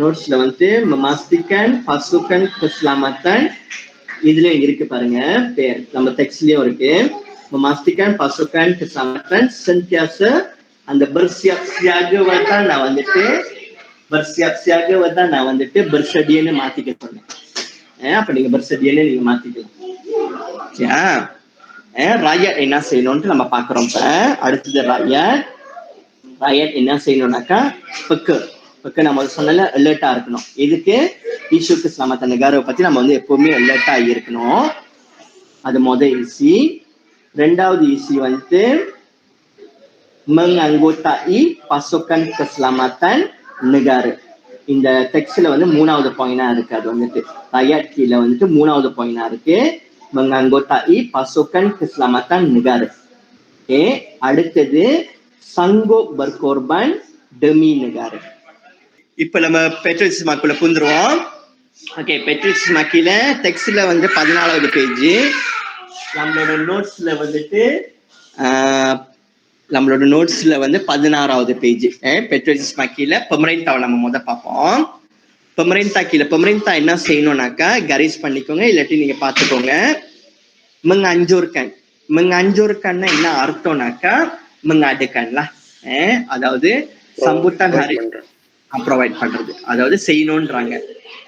நோட்ஸ்ல வந்து memastikan pasukan keselamatan இதுல இருக்கு பாருங்க, நம்ம டெக்ஸ்ட்லயும் இருக்கு. memastikan pasukan keselamatan sentiasa அந்த bersiap siaga தான் நான் வந்துட்டு bersedianya மாத்திக்க சொன்னேன். அப்ப நீங்க bersedianya நீங்க மாத்திக்கலாம். ராயட் என்ன செய்யணும்னு நம்ம பாக்குறோம். அடுத்தது ராயட் என்ன செய்யணும்னாக்கா பக்க நம்ம சொன்னால அலர்ட்டா இருக்கணும். எதுக்கு? இஷ்யூ keselamatan negara பத்தி நம்ம வந்து எப்பவுமே அலர்ட்டா இருக்கணும். அது முதல் ஈசி. ரெண்டாவது ஈசி வந்து menganggotai pasukan keselamatan negara. இந்த டெக்ஸ்ட்ல வந்து மூணாவது பாயிண்டா இருக்கு. அது வந்துட்டு ராயட் கீழே வந்துட்டு மூணாவது பாயிண்டா இருக்கு, menganggotai pasukan keselamatan negara. Okay, அடுத்தது sanggup berkorban demi negara. இப்ப நம்ம பெட்ரோலிசமாக்குள்ள புந்துருவோம். ஓகே, பெட்ரோலிசமாக்கில டெக்ஸ்ட்ல வந்து 14வது பேஜ், நம்மளோட நோட்ஸ்ல வந்துட்டு 16வது பேஜ். பெட்ரோலிசமா கீழே பெமரேன்தாவை நம்ம பார்ப்போம். பெமரேன்தா கீழே பெமரேன்தா என்ன செய்யணும்னாக்கா கரேஜ் பண்ணிக்கோங்க, இல்லாட்டி நீங்க பாத்துக்கோங்க. menganjurkan என்ன அர்த்தம்னாக்கா mengadakanல, அதாவது சம்புத்தான் hari ப்ரொவைட் பண்றது, அதாவது செய்யணும்ன்றாங்க.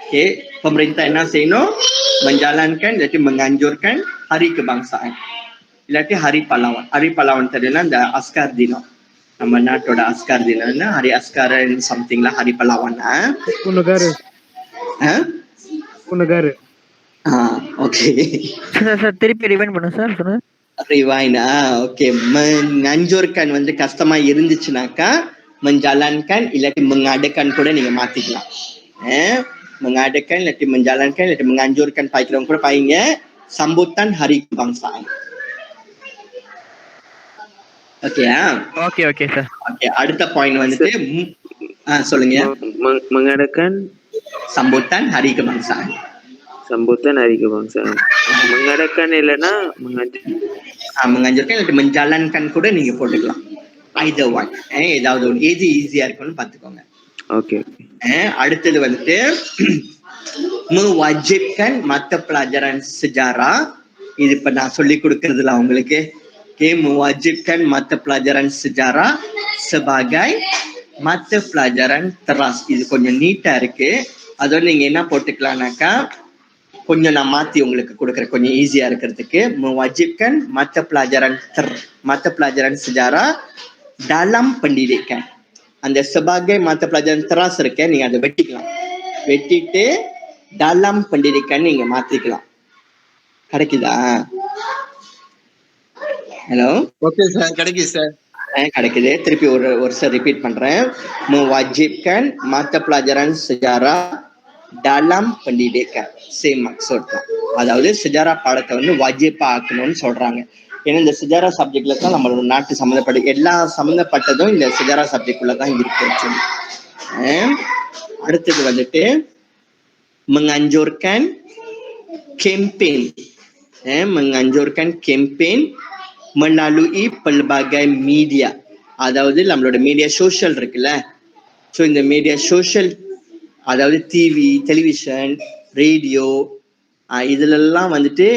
ஓகே, pemerintah என்ன செய்யணும்? menjalankan இல்லாட்டி menganjurkan hari kebangsaan இல்லாட்டி hari pahlawan தெரியல, இந்த அஸ்கார் தினம், நம்ம நாட்டோட அஸ்கார் தினம்னா hari askar சம்திங்ல hari pahlawan. ஓகே சார் திருப்பி ரிவைண்ட் பண்ணுங்க சார். சொல்லுங்க. ரிவைண்ட். ஓகே, menganjurkan வந்து கஷ்டமா இருந்துச்சுனாக்கா menjalankan இல்லாட்டி mengadakan கூட நீங்க மாத்திக்கலாம். mengadakan இல்லாட்டி menjalankan இல்லாட்டி menganjurkan பாய்க்கிறவங்க கூட பாய்ங்க. sambutan hari kebangsaan. Okay sir. Okay, அடுத்த பாயிண்ட் வந்துட்டு சொல்லுங்க. mengadakan sambutan hari kebangsaan. mengadakan இல்லைன்னா menganjurkan இல்லாட்டி menjalankan கூட நீங்க போட்டுக்கலாம். either one, ஏதாவது ஒன்று, எது ஈஸியா இருக்கும்னு பாத்துக்கோங்க. ஓகே, அடுத்தது வந்துட்டு mewajibkan mata pelajaran sejarah. இது இப்ப நான் சொல்லி கொடுக்கறதுல உங்களுக்கு. mewajibkan mata pelajaran sejarah sebagai mata pelajaran teras. இது கொஞ்சம் நீட்டா இருக்கு, அதோட நீங்க என்ன போட்டுக்கலாம்னாக்கா கொஞ்சம் நான் மாத்தி உங்களுக்கு கொடுக்குறேன் கொஞ்சம் ஈஸியா இருக்கிறதுக்கு. mewajibkan mata pelajaran sejarah dalam pendidikan. அந்த sebagai mata pelajaran teras இருக்க, நீங்க அதை வெட்டிட்டு dalam pendidikan நீங்க மாத்திக்கலாம். கிடைக்குதா? ஹலோ. ஓகே சார், கிடைக்குது சார். கிடைக்குது. திருப்பி ஒரு சார் ரிப்பீட் பண்றேன். mewajibkan mata pelajaran sejarah dalam pendidikan. Same marks தான். அதாவது செஜாரா பாடத்தை வந்து வாஜிபா ஆக்கணும்னு சொல்றாங்க. ஏன்னா இந்த செஜாரா சப்ஜெக்ட்ல தான் நம்மளோட நாட்டு சம்மந்தப்பட்ட எல்லா சம்மந்தப்பட்டதும் இந்த செஜாரா சப்ஜெக்ட்குள்ள தான் இருக்கு. அடுத்தது வந்துட்டு menganjurkan campaign melalui pelbagai media. அதாவது நம்மளோட மீடியா சோஷியல் இருக்குல்ல, ஸோ இந்த மீடியா சோஷியல் அதாவது டிவி, டெலிவிஷன், ரேடியோ, இதுலெல்லாம் வந்துட்டு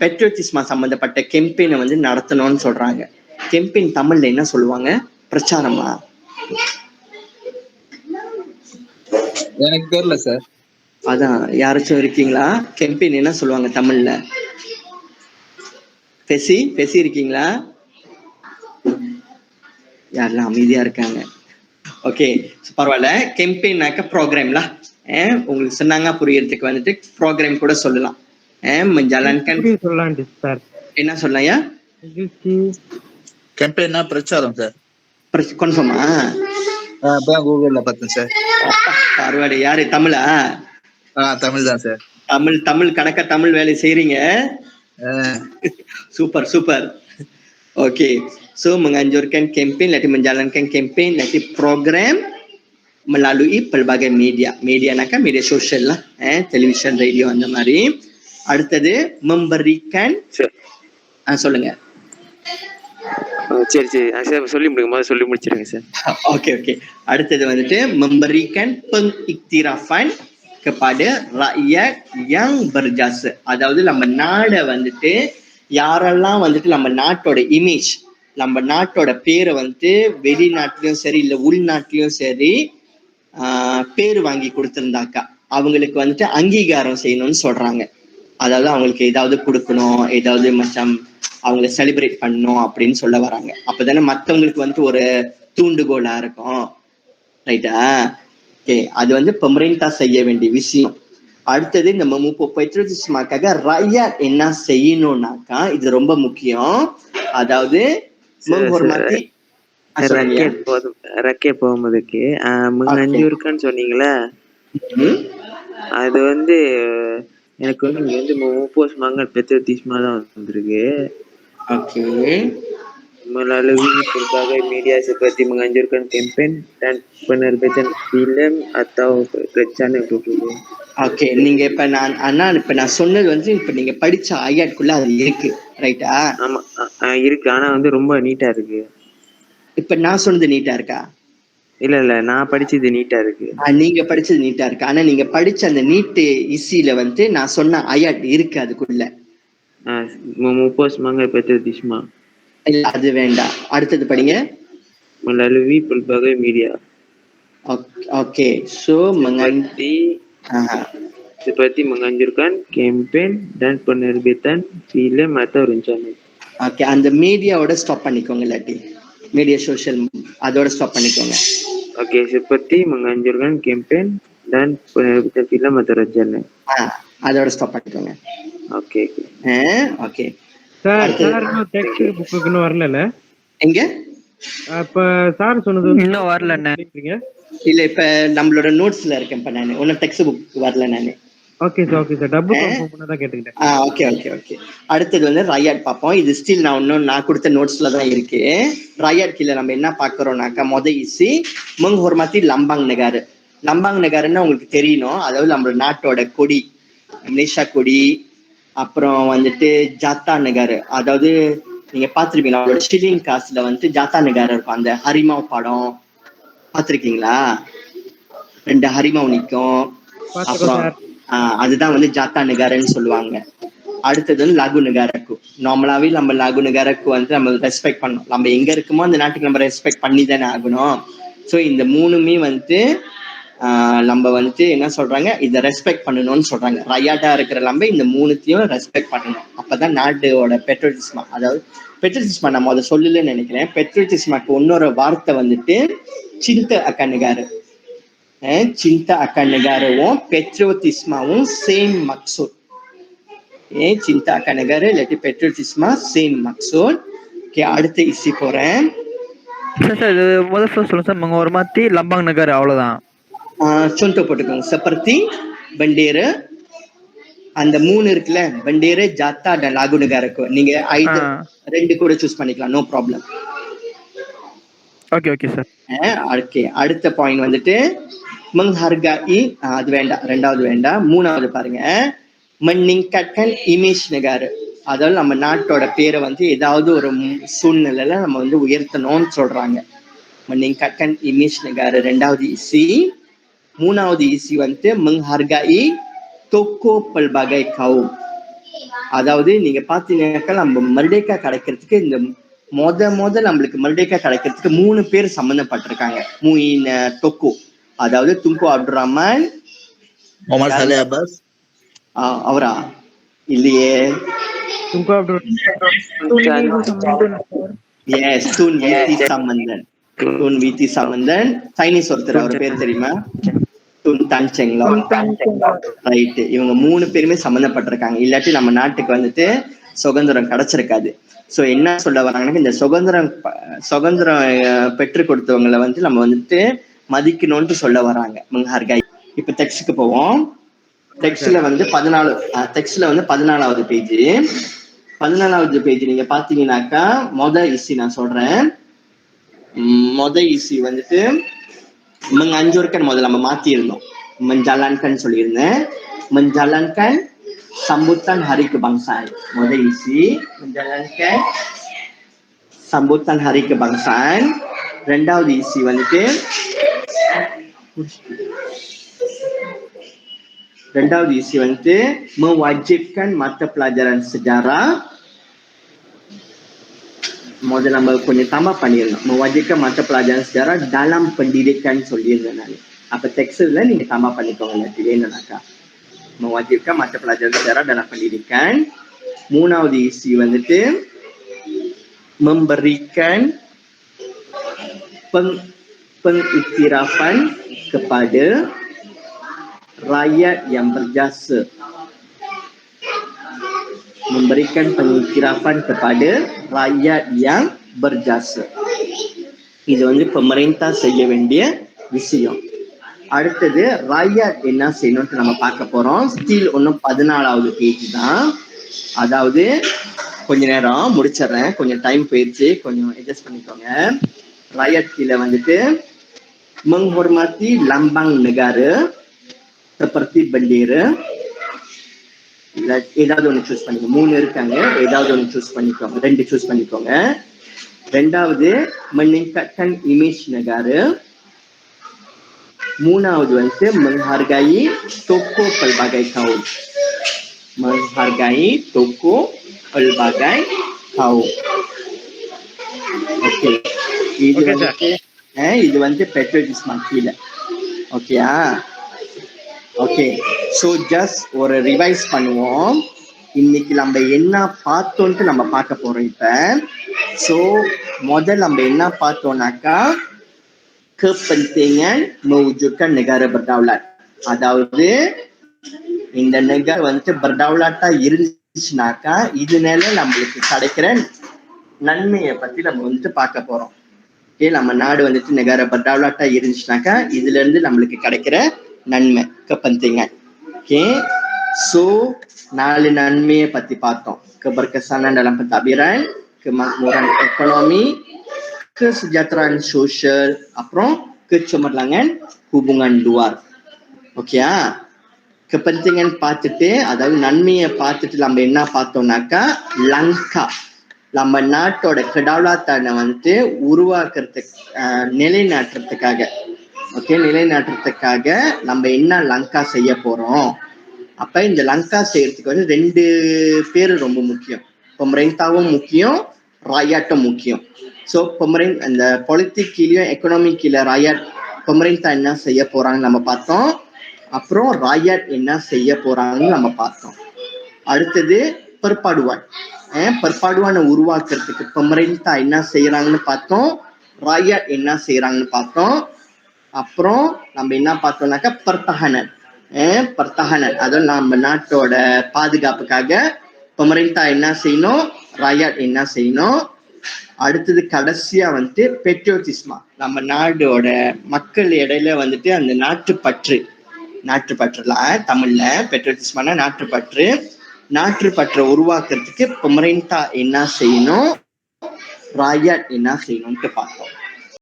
பெட்ரோட்டிஸ்மா சம்பந்தப்பட்ட கெம்பெயினை வந்து நடத்தணும்னு சொல்றாங்க. கெம்பெயின் தமிழ்ல என்ன சொல்லுவாங்க? பிரச்சாரமா? எனக்கு தெரியல சார். அதான், யாராச்சும் இருக்கீங்களா? கெம்பெயின் என்ன சொல்லுவாங்க தமிழ்ல? பெசி இருக்கீங்களா? யாரெல்லாம் அமைதியா இருக்காங்க? ஓகே பரவாயில்ல. கெம்பெயின்னாக்க ப்ரோக்ராம்ல உங்களுக்கு சொன்னாங்க புரியறதுக்கு வந்துட்டு ப்ரோக்ராம் கூட சொல்லலாம். menjalankan சொல்லலாம் சார். என்ன சொல்லலையா? கேம்பெயின்னா பிரச்சாரம் சார். கன்ஃபார்மா? அப்பதான் கூகுள்ல பார்த்தேன் சார். பரவாயில்ல. யாரு தமிழா? தமிழ் தான் சார். தமிழ் கணக்கா தமிழ் வேலை செய்றீங்க. Super, super. Okey. So menganjurkan kempen, nanti menjalankan kempen, nanti program melalui pelbagai media. Media nak media sosial lah, television, radio அந்த மாதிரி. அடுத்தது memberikan சொல்லுங்க. சரி சரி சார் சொல்லி முடியுமா? சொல்லி முடிச்சிருங்க சார். Okay okay. அடுத்தது வந்துட்டு memberikan pengiktirafan kepada rakyat yang berjasa. அதாவது நம்ம நாடை வந்துட்டு யாரெல்லாம் வந்துட்டு நம்ம நாட்டோட இமேஜ், நம்ம நாட்டோட பேரை வந்துட்டு வெளிநாட்டிலயும் சரி இல்ல உள்நாட்டிலயும் சரி பேர் வாங்கி கொடுத்திருந்தாக்கா அவங்களுக்கு வந்துட்டு அங்கீகாரம் செய்யணும்னு சொல்றாங்க. அதாவது அவங்களுக்கு ஏதாவது கொடுக்கணும், ஏதாவது மச்சம் அவங்கள செலிப்ரேட் பண்ணணும் அப்படின்னு சொல்ல வராங்க. அப்பதானே மத்தவங்களுக்கு வந்துட்டு ஒரு தூண்டுகோலா இருக்கும். ரைட்டா? ஓகே. அது வந்து pemerintah செய்ய வேண்டிய விஷயம். அடுத்தது இந்த patriotismக்காக rakyat என்ன செய்யணும்னாக்கா இது ரொம்ப முக்கியம். அதாவது menghormati rakyat போகும்போதுக்கு menganjurkan சொன்னீங்களா? அது வந்து எனக்கு வந்து இங்க வந்து Memupo Semangat Patriotisme தான் வந்திருக்கு. Okay. Melalui berbagai media seperti menganjurkan kempen dan penerbitan filem atau rencana program. Okay. நீங்க இப்ப நான் சொன்னது வந்து இப்ப நீங்க படிச்ச ஐயாட்குள்ள அது இருக்கு. ரைட்டா? ஆமா இருக்கு. ஆனா வந்து ரொம்ப நீட்டா இருக்கு. இப்ப நான் சொன்னது நீட்டா இருக்கா? இல்ல நான் படிச்சது நீட்டா இருக்கு. நீங்க படிச்சது நீட்டா இருக்கு. ஆனா நீங்க படிச்ச அந்த நீட்டு இசில வந்து நான் சொன்ன ஐயாட் இருக்கு அதுக்குள்ள. Memupo Semangat Patriotisme. இல்ல அது வேண்டாம். அடுத்தது படிங்க. Melalui berbagai media. Okay. So seperti menganjurkan kempen dan penerbitan filem atau rencana. Okay. அந்த மீடியாவோட ஸ்டாப் பண்ணிக்கோங்க. இல்லாட்டி மீடியா சோஷியல் அதோட ஸ்டாப் பண்ணிக்கோங்க. Okay. seperti menganjurkan kempen dan penerbitan filem atau rencana. அதோட ஸ்டாப் பண்ணிக்கோங்க. Okay okay. Sir text book இன்னும் வரல. எங்க? அப்ப சார் சொன்னது இன்னும் வரல. இல்ல இப்ப நம்மளோட நோட்ஸ்ல இருக்கேன். இப்ப நானு ஒன்னும் டெக்ஸ்ட் புக் வரல நானு. ஓகே சார் டபுள் கன்ஃபார்ம் பண்ணதா கேட்டுக்கிட்டேன். ஓகே. அடுத்தது வந்து ராயாட் பாப்போம். இது ஸ்டில் நான் கொடுத்த நோட்ஸ்ல தான் இருக்கு. ராயாட் கீழ நம்ம என்ன பாக்குறோம்னாக்கா இசி menghormati lambang negara. லம்பாங் நகர்னா உங்களுக்கு தெரியணும். அதாவது நம்ம நாட்டோட கொடி, மலேசியா கொடி, அப்புறம் வந்துட்டு ஜாத்தா நகர். அதாவது நீங்க பாத்திருப்பீங்க அவரோட ஷில்லிங் காசுல வந்து ஜாத்தா நகர் இருக்கும். அந்த ஹரிமாவ் படம் பாத்திருக்கீங்களா? 2 ஹரிமாவ் நிக்கும். அப்புறம் அதுதான் வந்து ஜாத்தா நகர்ன்னு சொல்லுவாங்க. அடுத்தது வந்து லாகு நகரக்கு. நார்மலாவே நம்ம லாகு நகரக்கு வந்து நம்ம ரெஸ்பெக்ட் பண்ணணும். நம்ம எங்க இருக்குமோ அந்த நாட்டுக்கு நம்ம ரெஸ்பெக்ட் பண்ணி தானே ஆகணும். ஸோ இந்த மூணுமே வந்து நம்ம வந்துட்டு என்ன சொல்றாங்க, இதை ரெஸ்பெக்ட் பண்ணணும்னு சொல்றாங்க. ரயாட்டா இருக்கிற நம்ம இந்த மூணுத்தையும் ரெஸ்பெக்ட் பண்ணணும். அப்பதான் நாட்டோட பெட்ரோட்டிஸ்மா, அதாவது பெட்ரோட்டிஸ்மா நம்ம அதை சொல்லலன்னு நினைக்கிறேன். பெட்ரோட்டிஸ்மாக்கு இன்னொரு வார்த்தை வந்துட்டு சிந்த அக்கண்ணுகாரு. cinta akan negaraவும் patriotismaவும் same maksud. cinta akan negara iaitu patriotisma same maksud. Okay. அடுத்த இசி போறேன். சார் இது முதல்ல சொல்லுங்க சார். menghormati lambang negara அவ்வளவுதான். contoh போட்டுக்கோங்க. seperti bendera. அந்த 3 இருக்குல்ல, bendera, jata dan lagu negaraku. நீங்க either 2 கூட சூஸ் பண்ணிக்கலாம். No problem. Okay sir. Okay. அடுத்த பாயிண்ட் வந்துட்டு menghargai. அது வேண்டாம். 2வது வேண்டாம். 3வது பாருங்க. meningkatkan image negara. அதாவது நம்ம நாட்டோட பேரை வந்து ஏதாவது ஒரு சூழ்நிலையில நம்ம வந்து உயர்த்தணும்னு சொல்றாங்க. meningkatkan image negara 2வது isi. 3வது isi வந்து menghargai tokoh pelbagai kaum. அதாவது நீங்க பாத்தீங்கன்னாக்கா நம்ம மர்டேக்கா கிடைக்கிறதுக்கு இந்த முத நம்மளுக்கு மர்டேக்கா கிடைக்கிறதுக்கு 3 பேர் சம்பந்தப்பட்டிருக்காங்க. மூயின் தொக்கு, அதாவது துங்கு அப்துல் ரஹ்மான், முகமது சலே அப்பாஸ். அவரா? இல்லையே. துங்கு அப்துல் எஸ், தூன் ஈட்டி Sampanthan. Tun Viti Samanthan, Chinese ஒருத்தர், அவர் பேர் தெரியுமா? துன் தான் செங்லா. ரைட், இவங்க 3 பேருமே சம்மந்தப்பட்டிருக்காங்க. இல்லாட்டி நம்ம நாட்டுக்கு வந்துட்டு சுதந்திரம் கிடைச்சிருக்காது. சோ என்ன சொல்ல வராங்கன்னா, இந்த சுதந்திரம் பெற்று கொடுத்தவங்களை வந்து நம்ம வந்துட்டு மதிக்கணும்னு சொல்ல வராங்க மங்ஹார்காய். இப்ப டெக்ஸ்டுக்கு போவோம். டெக்ஸ்ட்ல வந்து 14வது பேஜ். 14வது பேஜ் நீங்க பாத்தீங்கன்னாக்கா இசி நான் சொல்றேன். இசி வந்துட்டு menganjurkan முதல்ல நம்ம மாத்தி இருந்தோம். menjalankan சொல்லியிருந்தேன். menjalankan sambutan hari kebangsaan. isi menjalankan sambutan hari kebangsaan. ரெண்டாவது isi வந்துட்டு mewajibkan mata pelajaran sejarah. முதல்ல நம்ம கொஞ்சம் தம்பா பண்ணிடணும். mewajibkan mata pelajaran sejarah dalam pendidikan சொல்லியிருந்தேன் நான். அப்ப டெக்ஸ்ட்ல நீங்க தம்பா பண்ணிக்கோங்க இல்லாட்டி வேணும்னாக்கா. mewajibkan mata pelajaran sejarah dalam pendidikan. மூணாவது isi வந்துட்டு memberikan pengiktirafan kepada rakyat yang berjasa. Memberikan pengiktirafan kepada rakyat yang berjasa. இது வந்து pemerintah செய்ய வேண்டிய விஷயம். அடுத்தது rakyat என்ன செய்யணும்னு நம்ம பார்க்க போறோம். ஸ்டில் இன்னும் 14வது பேஜ் தான். அதாவது கொஞ்ச நேரம் முடிச்சிடுறேன், கொஞ்சம் டைம் போயிடுச்சு, கொஞ்சம் அட்ஜஸ்ட் பண்ணிக்கோங்க. rakyat கீழே வந்துட்டு menghormati lambang negara seperti bendera. ஏதாவது ஒன்று சூஸ் பண்ணிக்கோங்க. 3 இருக்காங்க, ஏதாவது ஒன்று சூஸ் பண்ணிக்கோங்க, 2 சூஸ் பண்ணிக்கோங்க. ரெண்டாவது meningkatkan image negara. மூணாவது வந்து menghargai tokoh pelbagai kaum. menghargai tokoh pelbagai kaum. Okay, இது வந்து patriotism கீழ. ஓகேயா? ஓகே, ஸோ ஜஸ்ட் ஒரு ரிவைஸ் பண்ணுவோம். இன்னைக்கு நம்ம என்ன பார்த்தோன்ட்டு நம்ம பார்க்க போறோம் இப்ப. ஸோ முதல் நம்ம என்ன பார்த்தோம்னாக்கா, kepentingan mewujudkan negara berdaulat. அதாவது இந்த நெகர் வந்துட்டு பர்டவுலாட்டா இருந்துச்சுனாக்கா இதனால நம்மளுக்கு கிடைக்கிற நன்மையை பத்தி நம்ம வந்துட்டு பார்க்க போறோம். ஓகே, நம்ம நாடு வந்துட்டு நெகர பர்டவுலாட்டா இருந்துச்சுனாக்கா இதுல இருந்து நம்மளுக்கு கிடைக்கிற நன்மை kepentingan. ஓகே, ஸோ 4 நன்மையை பத்தி பார்த்தோம். keberkesanan dalam pentadbiran, kemakmuran ekonomi, kesejahteraan sosial, அப்புறம் kecemerlangan hubungan luar. ஓகேயா? kepentingan பார்த்துட்டு, அதாவது நன்மையை பார்த்துட்டு நம்ம என்ன பார்த்தோம்னாக்கா, லங்கா நம்ம நாட்டோட கடவுளாத்தான வந்துட்டு உருவாக்குறதுக்கு நிலைநாட்டுறதுக்காக, ஓகே, நிலைநாட்டுறதுக்காக நம்ம என்ன லங்கா செய்ய போறோம். அப்ப இந்த லங்கா செய்யறதுக்கு வந்து 2 பேர் ரொம்ப முக்கியம். pemerintahவும் முக்கியம், ராயாட்டும் முக்கியம். ஸோ அந்த பொலிட்டிக் கீழே எக்கனாமிக் கீழே ராயாட் pemerintah என்ன செய்ய போறாங்கன்னு நம்ம பார்த்தோம். அப்புறம் ராயாட் என்ன செய்ய போறாங்கன்னு நம்ம பார்த்தோம். அடுத்தது பற்பாடுவான உருவாக்குறதுக்கு pemerintah என்ன செய்யறாங்கன்னு பார்த்தோம், ராயாட் என்ன செய்யறாங்கன்னு பார்த்தோம். அப்புறம் நம்ம என்ன பார்த்தோம்னாக்கா பர்த்தகனன், அதாவது நம்ம நாட்டோட பாதுகாப்புக்காக pemerintah என்ன செய்யணும், ராயாட் என்ன செய்யணும். அடுத்தது கடைசியா வந்துட்டு பெட்ரோட்டிஸ்மா, நம்ம நாடோட மக்கள் இடையில வந்துட்டு அந்த நாட்டுப்பற்றுலாம் தமிழ்ல பெட்ரோட்டிஸ்மானா நாட்டுப்பற்றை உருவாக்குறதுக்கு pemerintah என்ன செய்யணும், ராயாட் என்ன செய்யணும்ட்டு பார்த்தோம்.